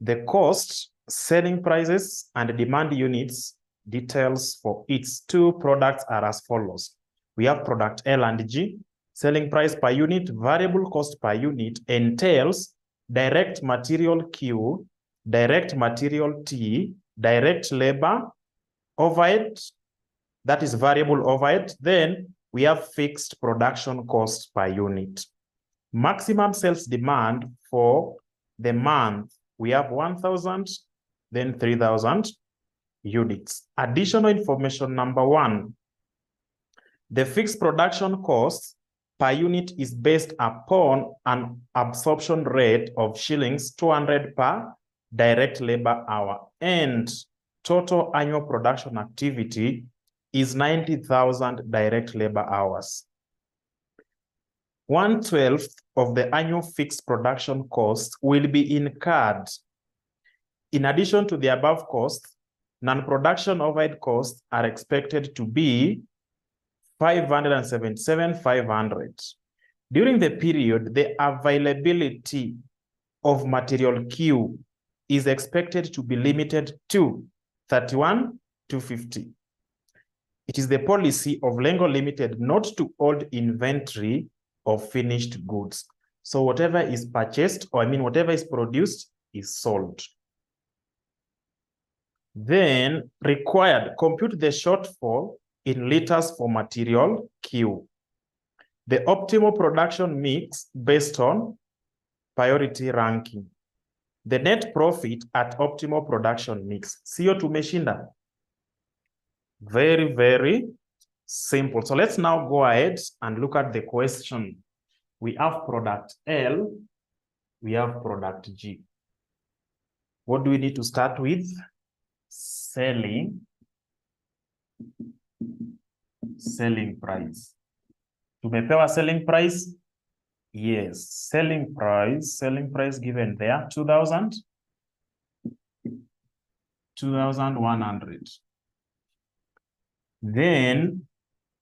The cost, selling prices, and demand units details for its 2 products are as follows. We have product L and G. Selling price per unit, variable cost per unit entails direct material Q, direct material T, direct labor, overhead, that is variable overhead. Then we have fixed production cost per unit. Maximum sales demand for the month, we have 1,000, then 3,000 units. Additional information number 1, the fixed production cost per unit is based upon an absorption rate of shillings 200 per direct labor hour, and total annual production activity is 90,000 direct labor hours. 1/12 of the annual fixed production cost will be incurred. In addition to the above costs, non-production overhead costs are expected to be 577,500. During the period, the availability of material Q is expected to be limited to 31 to 50. It is the policy of Lengo Limited not to hold inventory of finished goods. So whatever is purchased, or whatever is produced, is sold. Then required, compute the shortfall in liters for material Q. The optimal production mix based on priority ranking. The net profit at optimal production mix. Sio tumeshinda? Very, very simple. So let's now go ahead and look at the question. We have product L, we have product G. What do we need to start with? Selling price. Tumepewa selling price? Yes, selling price given there, 2,000, 2,100. Then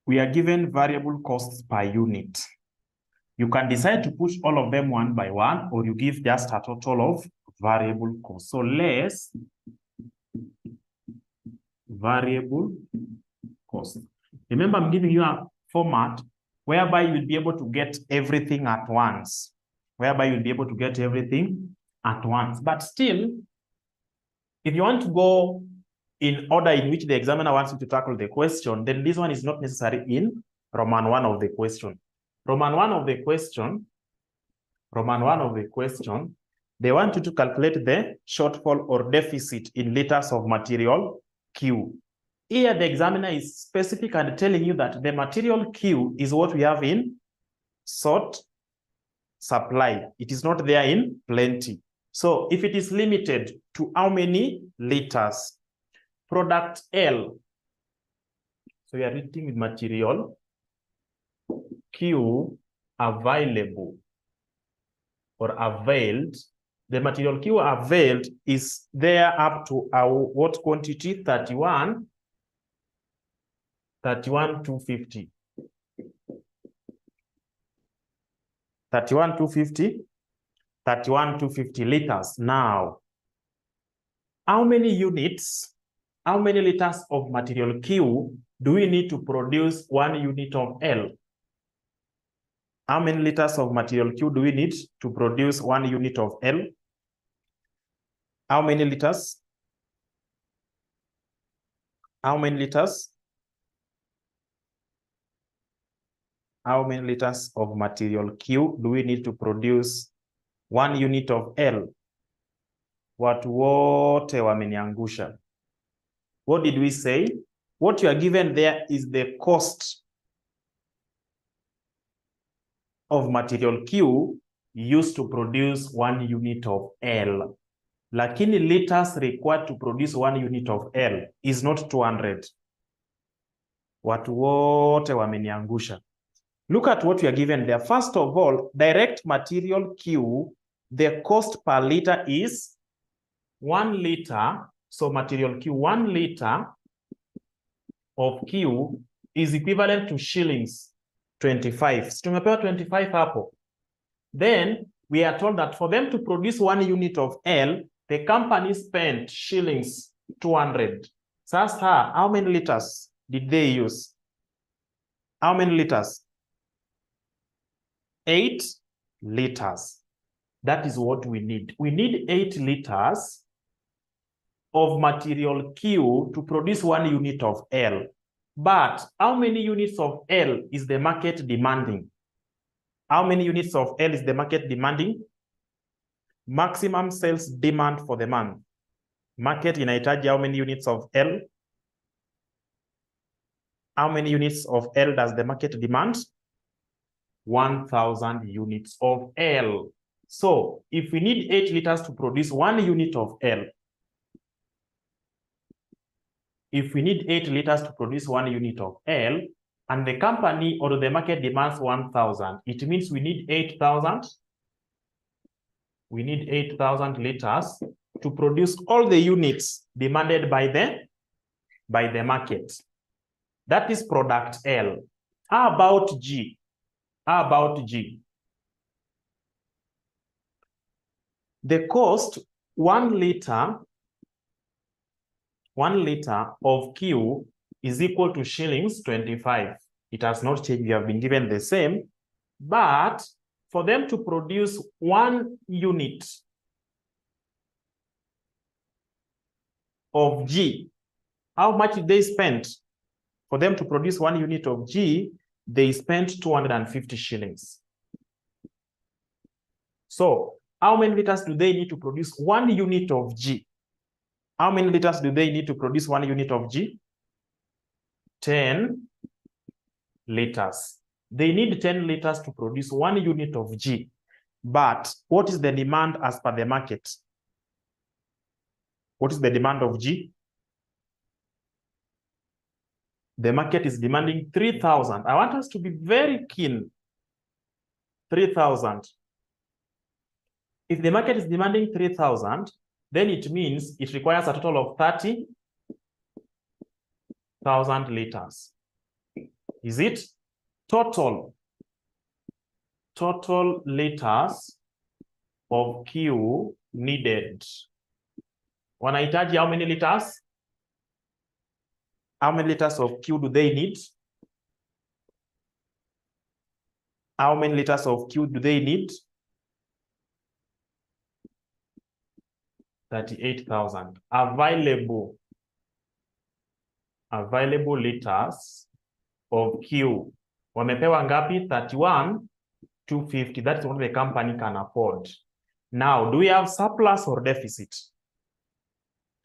we are given variable costs per unit. You can decide to push all of them one by one, or you give just a total of variable cost. So less variable cost. Remember, I'm giving you a format whereby you'll be able to get everything at once. Whereby you'll be able to get everything at once. But still, if you want to go in order in which the examiner wants you to tackle the question, then this one is not necessary in Roman 1 of the question. Roman 1 of the question, they want you to calculate the shortfall or deficit in liters of material Q. Here, the examiner is specific and telling you that the material Q is what we have in short supply. It is not there in plenty. So if it is limited to how many liters? Product L. So we are writing with material Q available or availed. The material Q availed is there up to our what quantity? 31,250. 31,250 liters. Now, how many units, how many liters of material Q do we need to produce 1 unit of L? How many liters of material Q do we need to produce 1 unit of L? How many liters? How many liters? How many liters of material Q do we need to produce 1 unit of L? Watu wote wameniangusha. What did we say? What you are given there is the cost of material Q used to produce 1 unit of L. Lakini liters required to produce 1 unit of L is not 200. Watu wote wameniangusha. Look at what we are given there. First of all, direct material Q, the cost per liter is 1 liter. So material Q, 1 liter of Q is equivalent to shillings 25. So tumepewa 25 hapo. Then we are told that for them to produce 1 unit of L, the company spent shillings 200. Sasa, how many liters did they use? How many liters? 8 liters. That is what we need. We need 8 liters of material Q to produce 1 unit of L. But how many units of L is the market demanding? How many units of L is the market demanding? Maximum sales demand for the month. Market inahitaji how many units of L? How many units of L does the market demand? 1,000 units of L. So if we need 8 liters to produce 1 unit of L, if we need 8 liters to produce 1 unit of L, and the company or the market demands 1,000, it means we need 8,000. We need 8,000 liters to produce all the units demanded by the market. That is product L. How about G? How about G? The cost 1 liter of Q is equal to shillings 25. It has not changed. We have been given the same, but for them to produce 1 unit of G, how much did they spend? For them to produce 1 unit of G, they spent 250 shillings. So how many liters do they need to produce 1 unit of G? How many liters do they need to produce 1 unit of G? 10 liters. They need 10 liters to produce 1 unit of G. But what is the demand as per the market? What is the demand of G? The market is demanding 3,000. I want us to be very keen. 3,000. If the market is demanding 3,000, then it means it requires a total of 30,000 liters. Is it? Total liters of Q needed. Wanahitaji how many liters? How many liters of Q do they need? How many liters of Q do they need? 38,000. Available liters of Q. Wamepewa ngapi? 31,250. That's what the company can afford. Now, do we have surplus or deficit?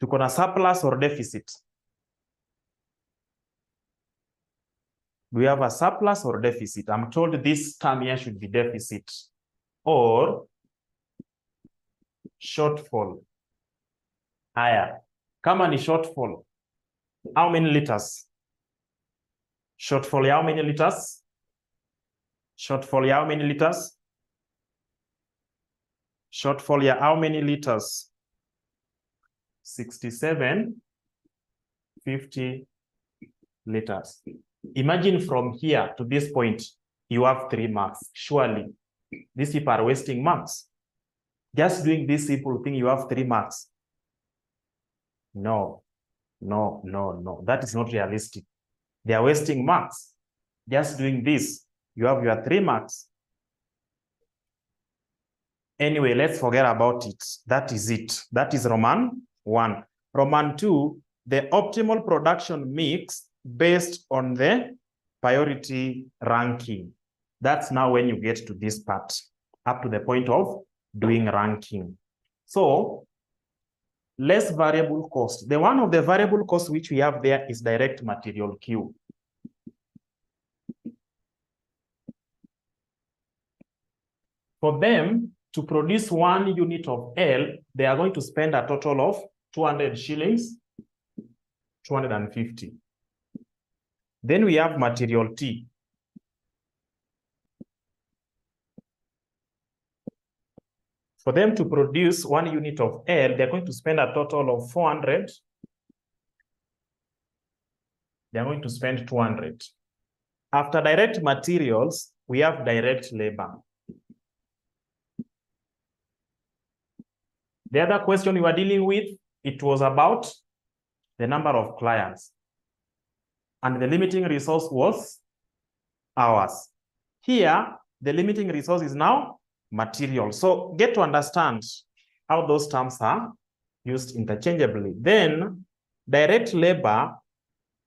Tuko na surplus or deficit? Do we have a surplus or deficit? I'm told this term here should be deficit or shortfall. Haya. Kama ni shortfall, how many liters? Shortfall, how many liters? Shortfall, how many liters? Shortfall, how many liters? 6750 liters. Imagine from here to this point, you have 3 marks. Surely, these people are wasting marks. Just doing this simple thing, you have 3 marks. No. That is not realistic. They are wasting marks. Just doing this, you have your 3 marks. Anyway, let's forget about it. That is it. That is Roman 1. Roman 2, the optimal production mix based on the priority ranking. That's now when you get to this part, up to the point of doing ranking. So, less variable cost. The one of the variable costs which we have there is direct material Q. For them to produce 1 unit of L, they are going to spend a total of 200 shillings, 250. Then we have material T. For them to produce 1 unit of L, they're going to spend a total of 400. They're going to spend 200. After direct materials, we have direct labor. The other question we were dealing with, it was about the number of clients. And the limiting resource was hours. Here, the limiting resource is now material. So get to understand how those terms are used interchangeably. Then direct labor,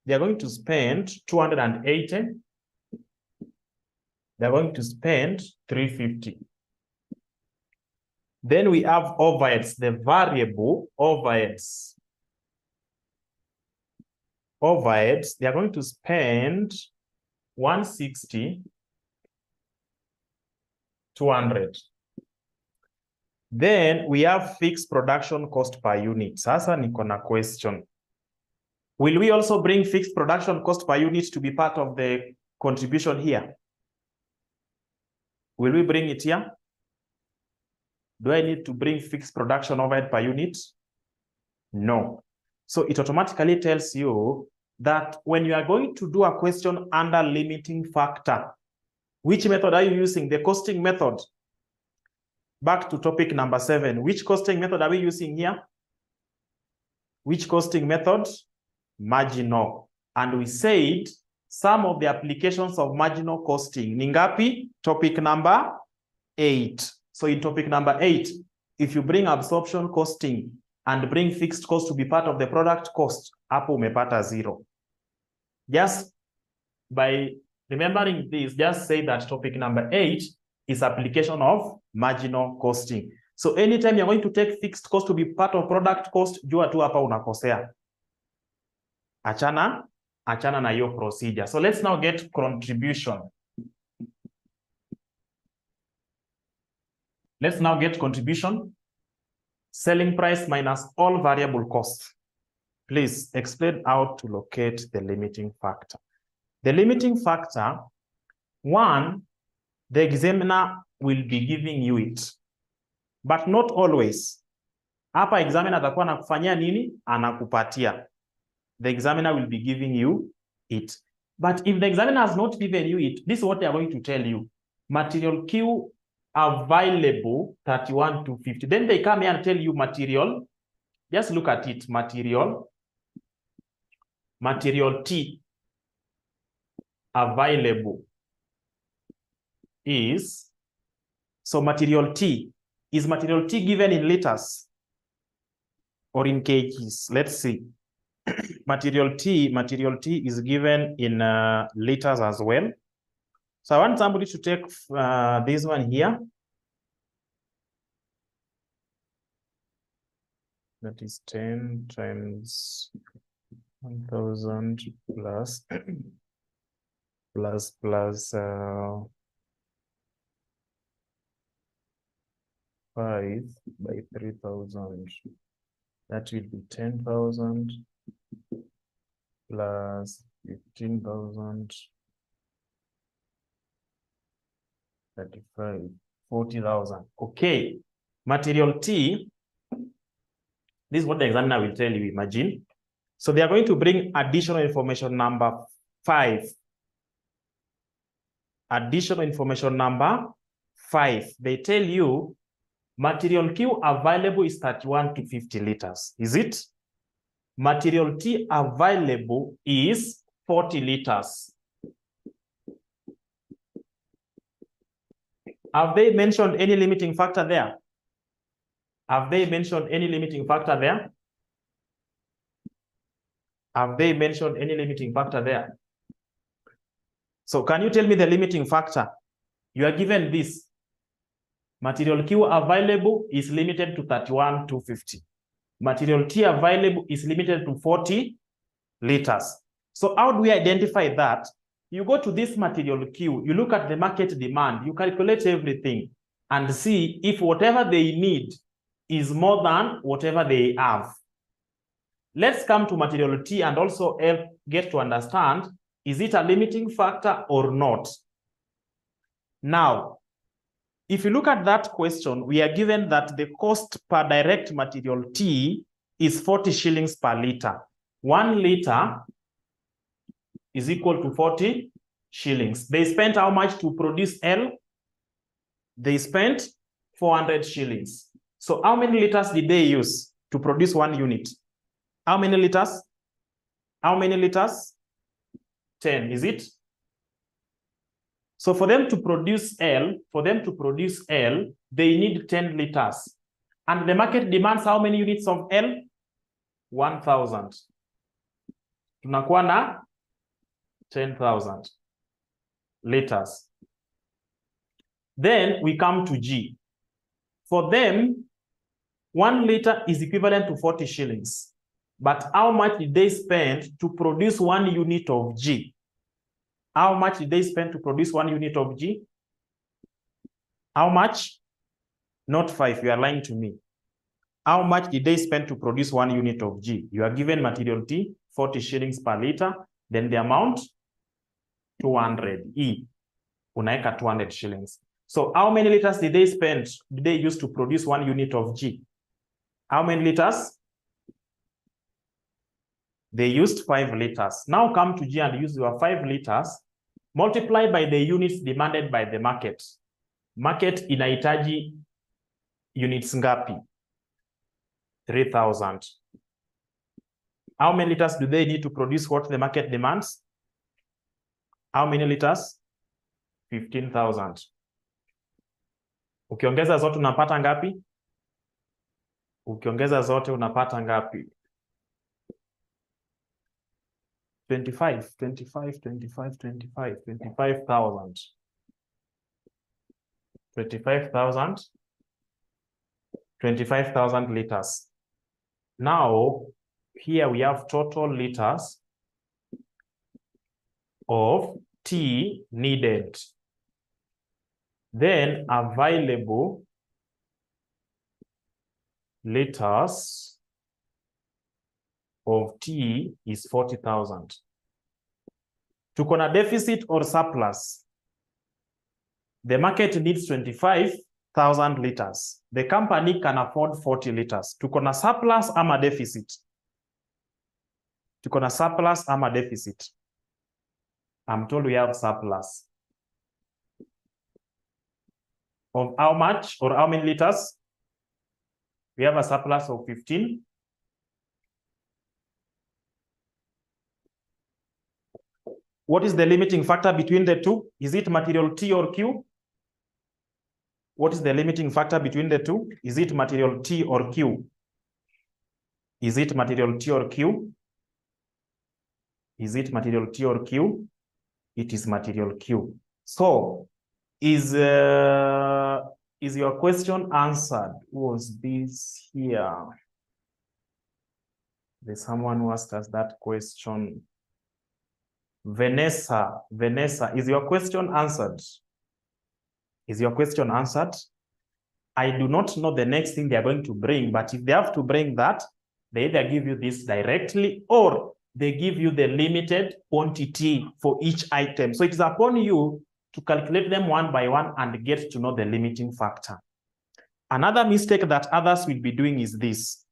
they're going to spend 280. They're going to spend 350. Then we have overheads, the variable overheads. Overheads, they are going to spend 160, 200. Then we have fixed production cost per unit. Sasa niko na question. Will we also bring fixed production cost per unit to be part of the contribution here? Will we bring it here? Do I need to bring fixed production overhead per unit? No. So it automatically tells you that when you are going to do a question under limiting factor, which method are you using? The costing method. Back to topic number 7. Which costing method are we using here? Which costing method? Marginal. And we said some of the applications of marginal costing. Ningapi? Topic number 8. So in topic number 8, if you bring absorption costing and bring fixed cost to be part of the product cost, hapo umepata 0. Just by remembering this, just say that topic number 8 is application of marginal costing. So anytime you're going to take fixed cost to be part of product cost, jua tu hapa unakosea. Achana na your procedure. So let's now get contribution. Let's now get contribution. Selling price minus all variable costs. Please explain how to locate the limiting factor. The limiting factor, 1, the examiner will be giving you it, but not always. Hapa examiner atakuwa anakufanyia nini? Anakupatia. The examiner will be giving you it. But if the examiner has not given you it, this is what they are going to tell you. Material Q available 31,250. Then they come here and tell you material. Just look at it. Material T available is, so material T, is material T given in liters or in kgs? Let's see. Material T is given in liters as well. So I want somebody to take this one here. That is 10 times 1,000 plus 5 by 3,000. That will be 10,000 plus 15,000. 35, 40,000. Okay. Material T, this is what the examiner will tell you, imagine. So they are going to bring additional information number 5. Additional information number 5. They tell you material Q available is 31 to 50 liters. Is it? Material T available is 40 liters. Have they mentioned any limiting factor there? Have they mentioned any limiting factor there? Have they mentioned any limiting factor there? So can you tell me the limiting factor? You are given this. Material Q available is limited to 31,250. Material T available is limited to 40 liters. So how do we identify that? You go to this material Q, you look at the market demand, you calculate everything and see if whatever they need is more than whatever they have. Let's come to material T and also get to understand, is it a limiting factor or not? Now, if you look at that question, we are given that the cost per direct material T is 40 shillings per liter. 1 liter is equal to 40 shillings. They spent how much to produce L? They spent 400 shillings. So how many liters did they use to produce 1 unit? How many liters? How many liters? 10, is it? So for them to produce L, they need 10 liters. And the market demands how many units of L? 1,000. Tunakuwa na 10,000 liters. Then we come to G. For them, 1 liter is equivalent to 40 shillings. But how much did they spend to produce 1 unit of G? How much did they spend to produce 1 unit of G? How much? Not 5, you are lying to me. How much did they spend to produce 1 unit of G? You are given material T, 40 shillings per liter, then the amount, 200. E, unaeka 200 shillings. So how many liters did they use to produce 1 unit of G? How many liters? They used 5 liters. Now come to G and use your 5 liters, multiply by the units demanded by the market. Market inahitaji units ngapi? 3,000. How many liters do they need to produce what the market demands? How many liters? 15,000. Ukiongeza zote unapata ngapi? Ukiongeza zote unapata ngapi? 25,000. 25,000 liters. Now, here we have total liters of T needed. Then available liters of T is 40,000. Tuko na deficit or surplus. The market needs 25,000 liters. The company can afford 40 liters. Tuko na surplus ama deficit? Tuko na surplus ama deficit? I'm told we have surplus. of how much or how many liters? We have a surplus of 15. What is the limiting factor between the two? Is it material T or Q? What is the limiting factor between the two? Is it material T or Q? Is it material T or Q? Is it material T or Q? It is material Q. So, is your question answered? Was this here? There's someone who asked us that question. Vanessa, is your question answered? Is your question answered? I do not know the next thing they are going to bring, but if they have to bring that, they either give you this directly or they give you the limited quantity for each item. So it is upon you to calculate them one by one and get to know the limiting factor. Another mistake that others will be doing is this.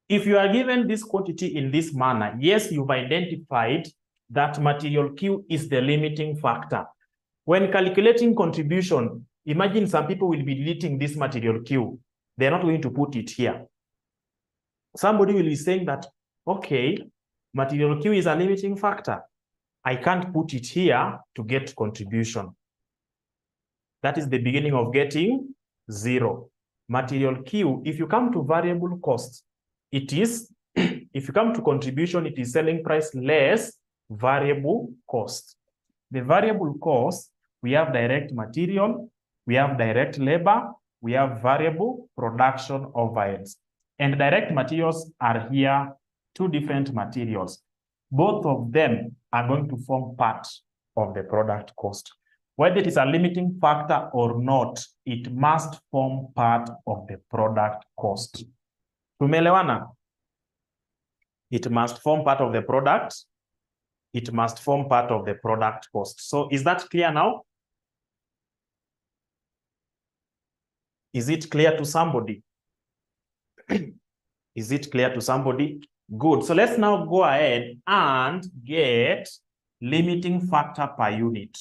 If you are given this quantity in this manner, yes, you've identified that material Q is the limiting factor. When calculating contribution, imagine some people will be deleting this material Q. They're not going to put it here. Somebody will be saying that, okay, material Q is a limiting factor. I can't put it here to get contribution. That is the beginning of getting 0. Material Q, if you come to variable cost, it is, if you come to contribution, it is selling price less variable cost. The variable cost, we have direct material, we have direct labor, we have variable production overheads. And direct materials are here, 2 different materials. Both of them are going to form part of the product cost. Whether it is a limiting factor or not, it must form part of the product cost. Tumeelewana? It must form part of the product. It must form part of the product cost. So is that clear now? Is it clear to somebody? Is it clear to somebody? Good. So let's now go ahead and get limiting factor per unit.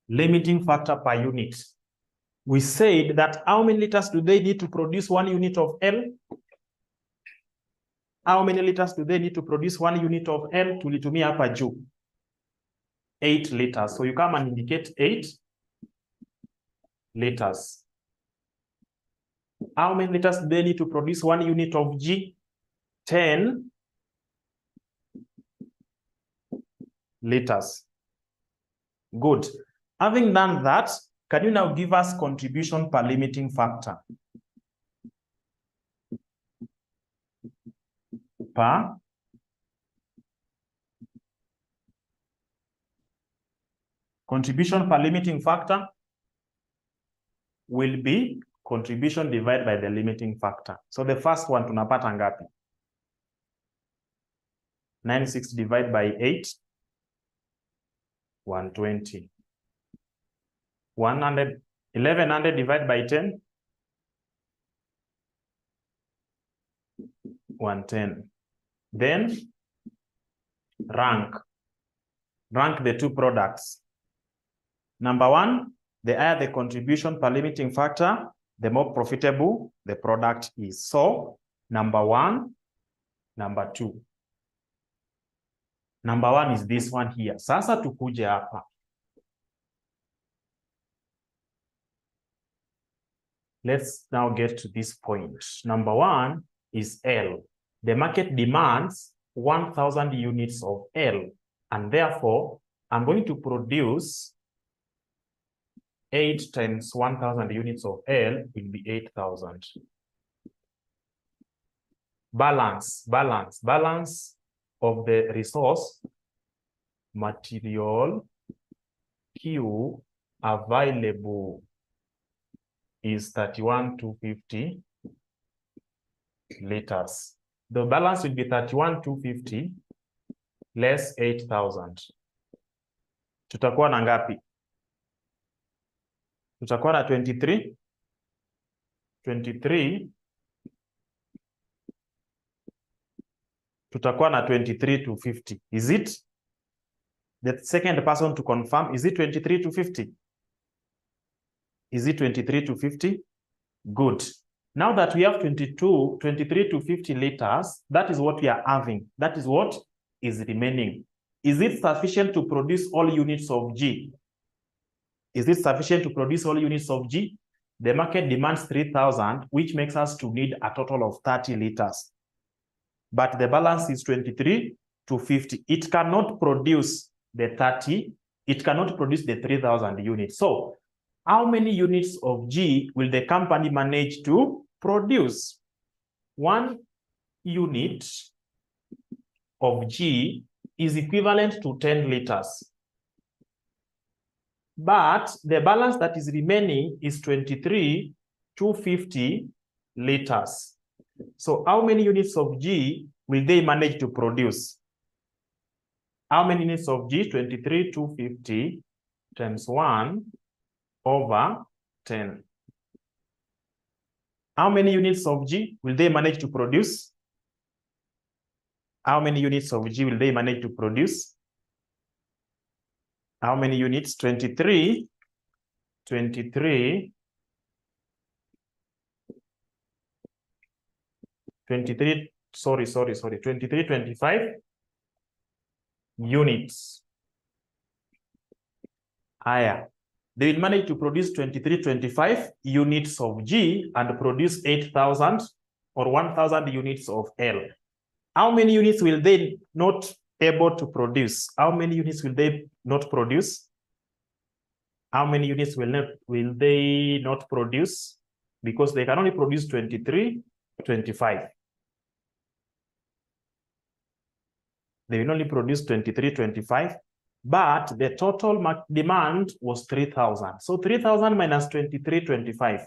Limiting factor per unit. We said that how many liters do they need to produce 1 unit of L? How many liters do they need to produce 1 unit of L? Tulitumia hapa juu. 8 liters. So you come and indicate 8 liters. How many liters do they need to produce 1 unit of G? 10 liters. Good. Having done that, can you now give us contribution per limiting factor? Contribution per limiting factor will be contribution divided by the limiting factor. So the first one tunapata ngapi? 96 divided by 8, 120. 1100 divided by 10, 110. Then rank the 2 products. Number 1, the higher the contribution per limiting factor, the more profitable the product is. So number 1, number 2. Number 1 is this one here. Sasa tukuje hapa. Let's now get to this point. Number 1 is L. The market demands 1,000 units of L, and therefore I'm going to produce 8 times 1,000 units of L will be 8,000. Balance of the resource, material Q available is 31,250 liters. The balance will be 31,250 less 8,000. Tutakuwa na ngapi? Tutakuwa na 23 23 tutakuwa na 23 to 50. Is it? The second person to confirm, is it 23 to 50? Is it 23 to 50? Good. Now that we have 23 to 50 liters, that is what we are having. That is what is remaining. Is it sufficient to produce all units of G? Is it sufficient to produce all units of G? The market demands 3,000, which makes us to need a total of 30 liters. But the balance is 23 to 50. It cannot produce the 30. It cannot produce the 3,000 units. So how many units of G will the company manage to produce? 1 unit of G is equivalent to 10 liters. But the balance that is remaining is 23 to 50 liters. So how many units of G will they manage to produce? How many units of G? 23 to 50 times 1 over 10. How many units of G will they manage to produce? How many units of G will they manage to produce? How many units? 23, 23, 23, 25 units. Higher. They will manage to produce 25 units of G and produce 8,000 or 1,000 units of L. How many units will they not able to produce? How many units will they not produce? How many units will they not produce? Because they can only produce 25. They will only produce 25, but the total demand was 3,000. So 3,000 minus 25.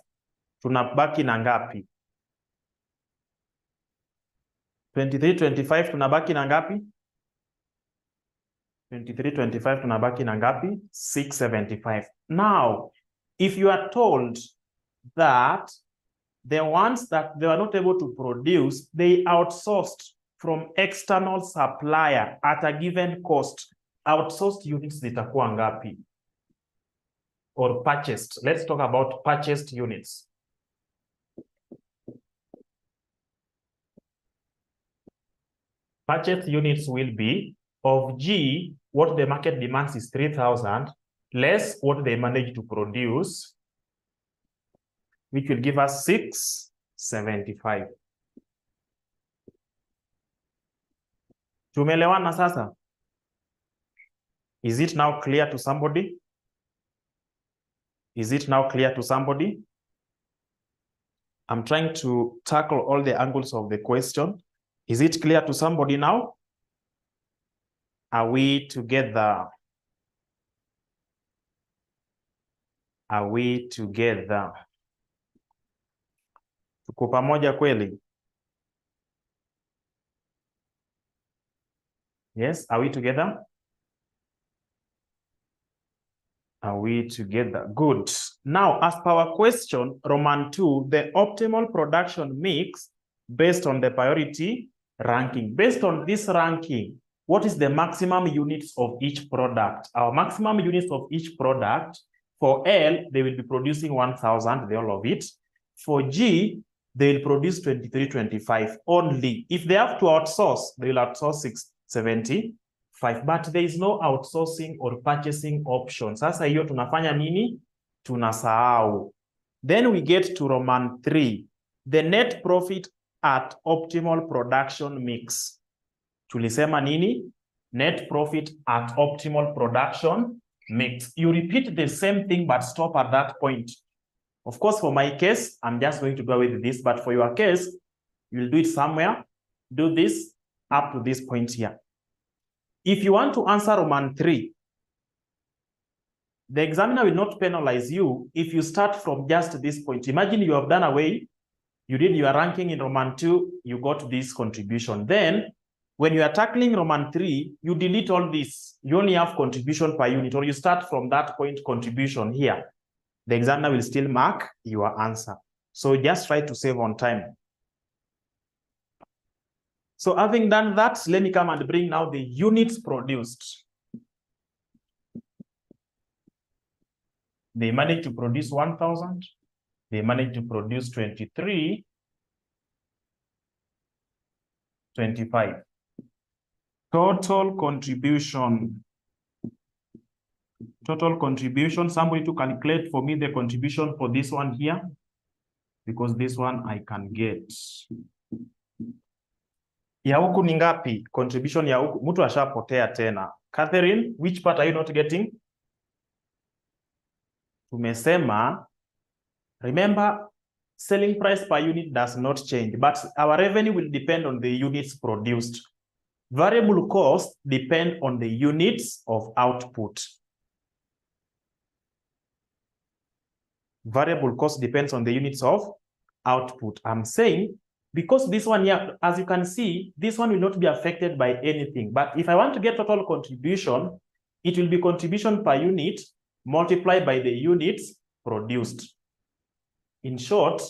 Tunabaki na ngapi? 25 tunabaki na ngapi? 25 tunabaki na ngapi? 675. Now, if you are told that the ones that they were not able to produce, they outsourced from external supplier at a given cost, outsourced units zitakuwa ngapi? Or purchased. Let's talk about purchased units. Purchased units will be of G, what the market demands is 3,000, less what they manage to produce, which will give us 675. Tumeelewana sasa? Is it now clear to somebody? Is it now clear to somebody? I'm trying to tackle all the angles of the question. Is it clear to somebody now? Are we together? Are we together? Tuko pamoja kweli? Yes, are we together? Are we together? Good. Now, as per our question, Roman 2, the optimal production mix based on the priority ranking. Based on this ranking, what is the maximum units of each product? Our maximum units of each product, for L, they will be producing 1,000, the all of it. For G, they will produce 25 only. If they have to outsource, they will outsource 675, but there is no outsourcing or purchasing option. Sasa hiyo tunafanya nini? Tunasahau. Then we get to Roman 3, the net profit at optimal production mix. Tulisema nini? Net profit at optimal production mix. You repeat the same thing, but stop at that point. Of course, for my case, I'm just going to go with this, but for your case, you'll do it somewhere. Do this up to this point here. If you want to answer Roman 3, the examiner will not penalize you if you start from just this point. Imagine you have done away, you did your ranking in Roman 2, you got this contribution. Then, when you are tackling Roman 3, you delete all this. You only have contribution per unit, or you start from that point contribution here. The examiner will still mark your answer. So just try to save on time. So having done that, let me come and bring now the units produced. They managed to produce 1,000. They managed to produce 23, 25. Total contribution. Total contribution. Somebody to calculate for me the contribution for this one here, because this one I can get. Ya huku ni ngapi? Contribution ya huku. Mtu ashapotea tena. Catherine, which part are you not getting? Tumesema, remember, selling price per unit does not change, but our revenue will depend on the units produced. Variable costs depend on the units of output. Variable cost depends on the units of output. I'm saying, because this one here, as you can see, this one will not be affected by anything. But if I want to get total contribution, it will be contribution per unit multiplied by the units produced. In short,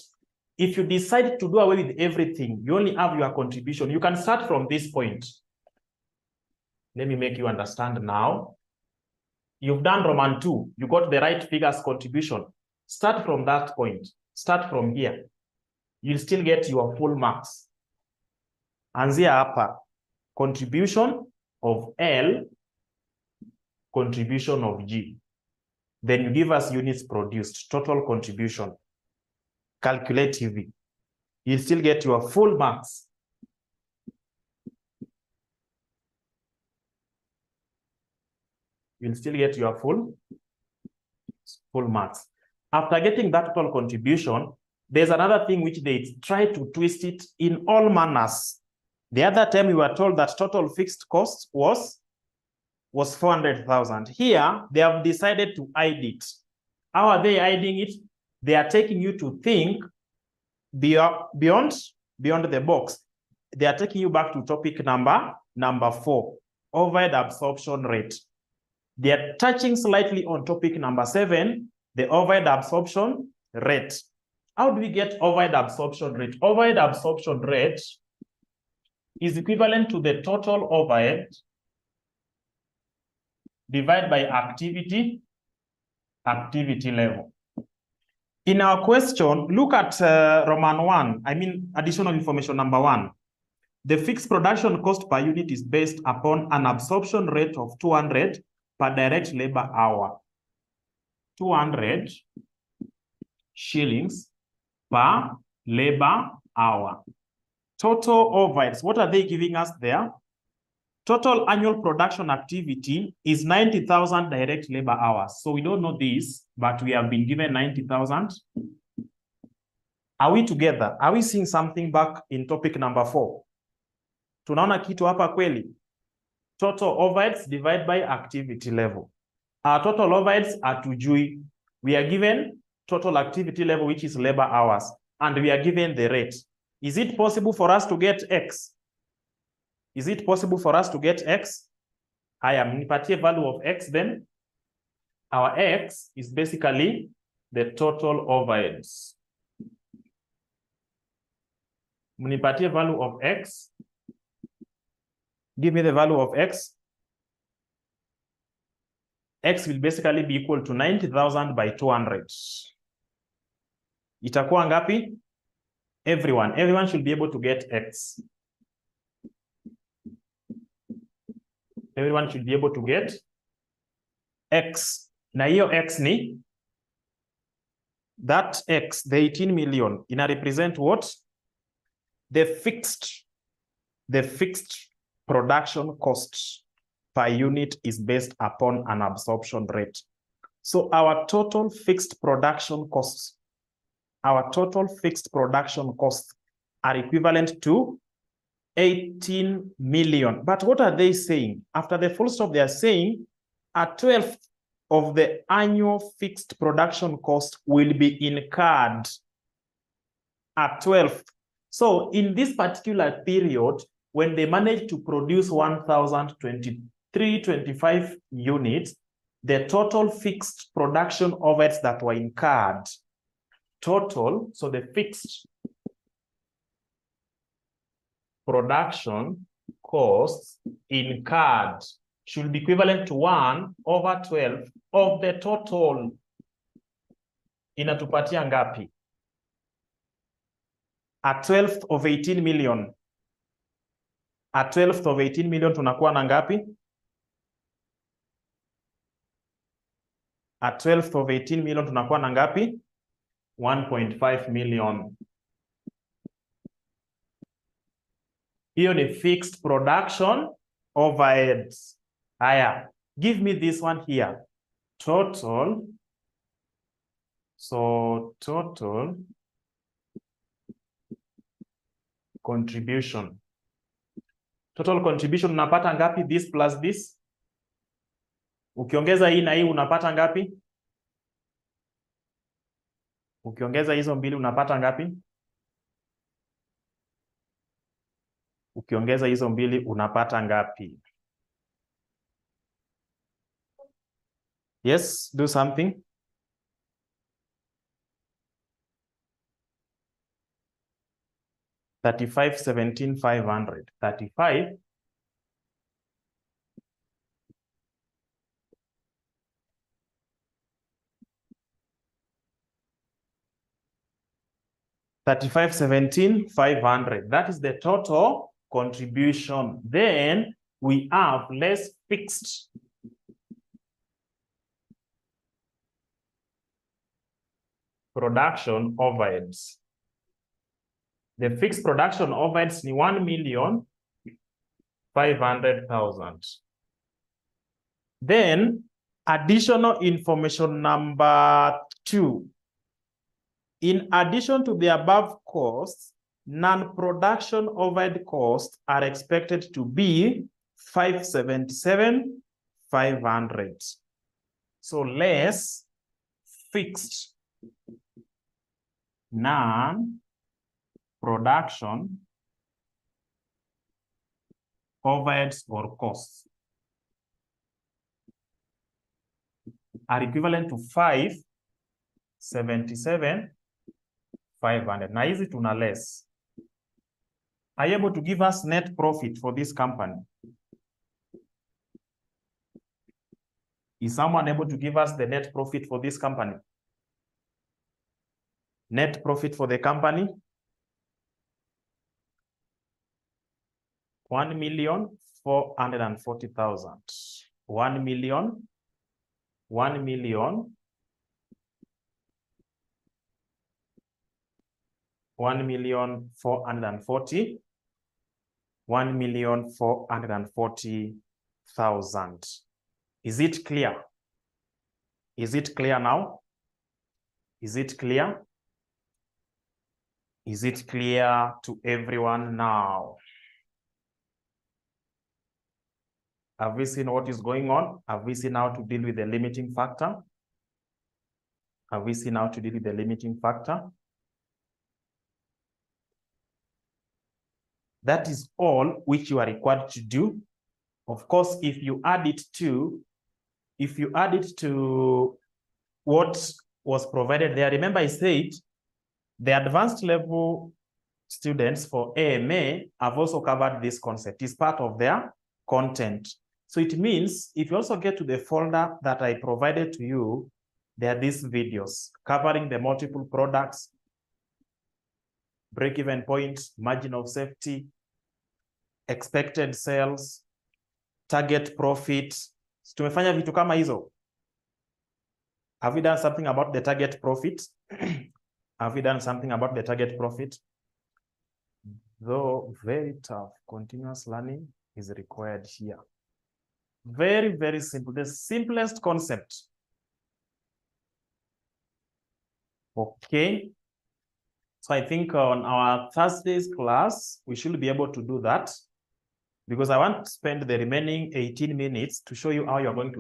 if you decide to do away with everything, you only have your contribution. You can start from this point. Let me make you understand now. You've done Roman 2. You got the right figures contribution. Start from that point. Start from here. You'll still get your full marks. Anzia hapa. Contribution of L, contribution of G. Then you give us units produced, total contribution. Calculate TV. You'll still get your full marks. You'll still get your full marks. After getting that total contribution, there's another thing which they try to twist it in all manners. The other time we were told that total fixed cost was 400,000. Here, they have decided to hide it. How are they hiding it? They are taking you to think beyond the box. They are taking you back to topic number 4, overhead absorption rate. They are touching slightly on topic number 7, the overhead absorption rate. How do we get overhead absorption rate? Overhead absorption rate is equivalent to the total overhead divided by activity level. In our question, look at Roman 1, additional information number 1. The fixed production cost per unit is based upon an absorption rate of 200 per direct labor hour. 200 shillings per labor hour. Total overheads, what are they giving us there? Total annual production activity is 90,000 direct labor hours. So we don't know this, but we have been given 90,000. Are we together? Are we seeing something back in topic number 4? Tunaona kitu hapa kweli? Total overheads divided by activity level. Our total overheads are tujui. We are given total activity level, which is labor hours, and we are given the rate. Is it possible for us to get X? Is it possible for us to get X? I am nipatie value of X then. Our X is basically the total overheads. Nipatie value of X. Give me the value of X. X will basically be equal to 90,000 by 200. Itakuwa ngapi? Everyone should be able to get X. Everyone should be able to get X. Na hiyo X ni, that X, the 18 million, ina represent what? The fixed production cost per unit is based upon an absorption rate. So our total fixed production costs, are equivalent to 18 million. But what are they saying? After the full stop, they are saying a 12th of the annual fixed production cost will be incurred at 12th. So in this particular period, when they manage to produce 1,023.25 units, the total fixed production overheads that were incurred, total, so the fixed production costs incurred should be equivalent to 1/12 of the total. Inatupatia ngapi? A 12th of 18 million. A 12th of 18 million tunakuwa na ngapi? A 12th of 18 million tunakuwa na ngapi? 1.5 million. Hiyo ni fixed production overheads. Haya, give me this one here. Total. So total contribution. Total contribution unapata ngapi? This plus this. Ukiongeza hii na hii unapata ngapi? Ukiongeza hizo mbili unapata ngapi? Ukiongeza hizo mbili unapata ngapi? Yes, do something. $35,17,500. 35. $35,17,500. That is the total contribution. Then we have less fixed production overheads. The fixed production overheads ni 1,500,000. Then additional information number 2. In addition to the above costs, non-production overhead costs are expected to be 577,500. So less fixed non-production overheads or costs are equivalent to 577,500. Now easy to less. Are you able to give us net profit for this company? Is someone able to give us the net profit for this company? Net profit for the company? 1,440,000. 1,440,000. 1,440,000. Is it clear? Is it clear now? Is it clear? Is it clear to everyone now? Have we seen what is going on? Have we seen how to deal with the limiting factor? Have we seen how to deal with the limiting factor? That is all which you are required to do. Of course, if you add it to what was provided there, remember I said the advanced level students for AMA have also covered this concept. It's part of their content. So it means if you also get to the folder that I provided to you, there are these videos covering the multiple products, break-even point, margin of safety, expected sales, target profit. Tumefanya vitu kama hizo. Have we done something about the target profit? Have we done something about the target profit? Though very tough, continuous learning is required here. Very, very simple. The simplest concept. Okay. So I think on our Thursday's class, we should be able to do that, because I want to spend the remaining 18 minutes to show you how you're going to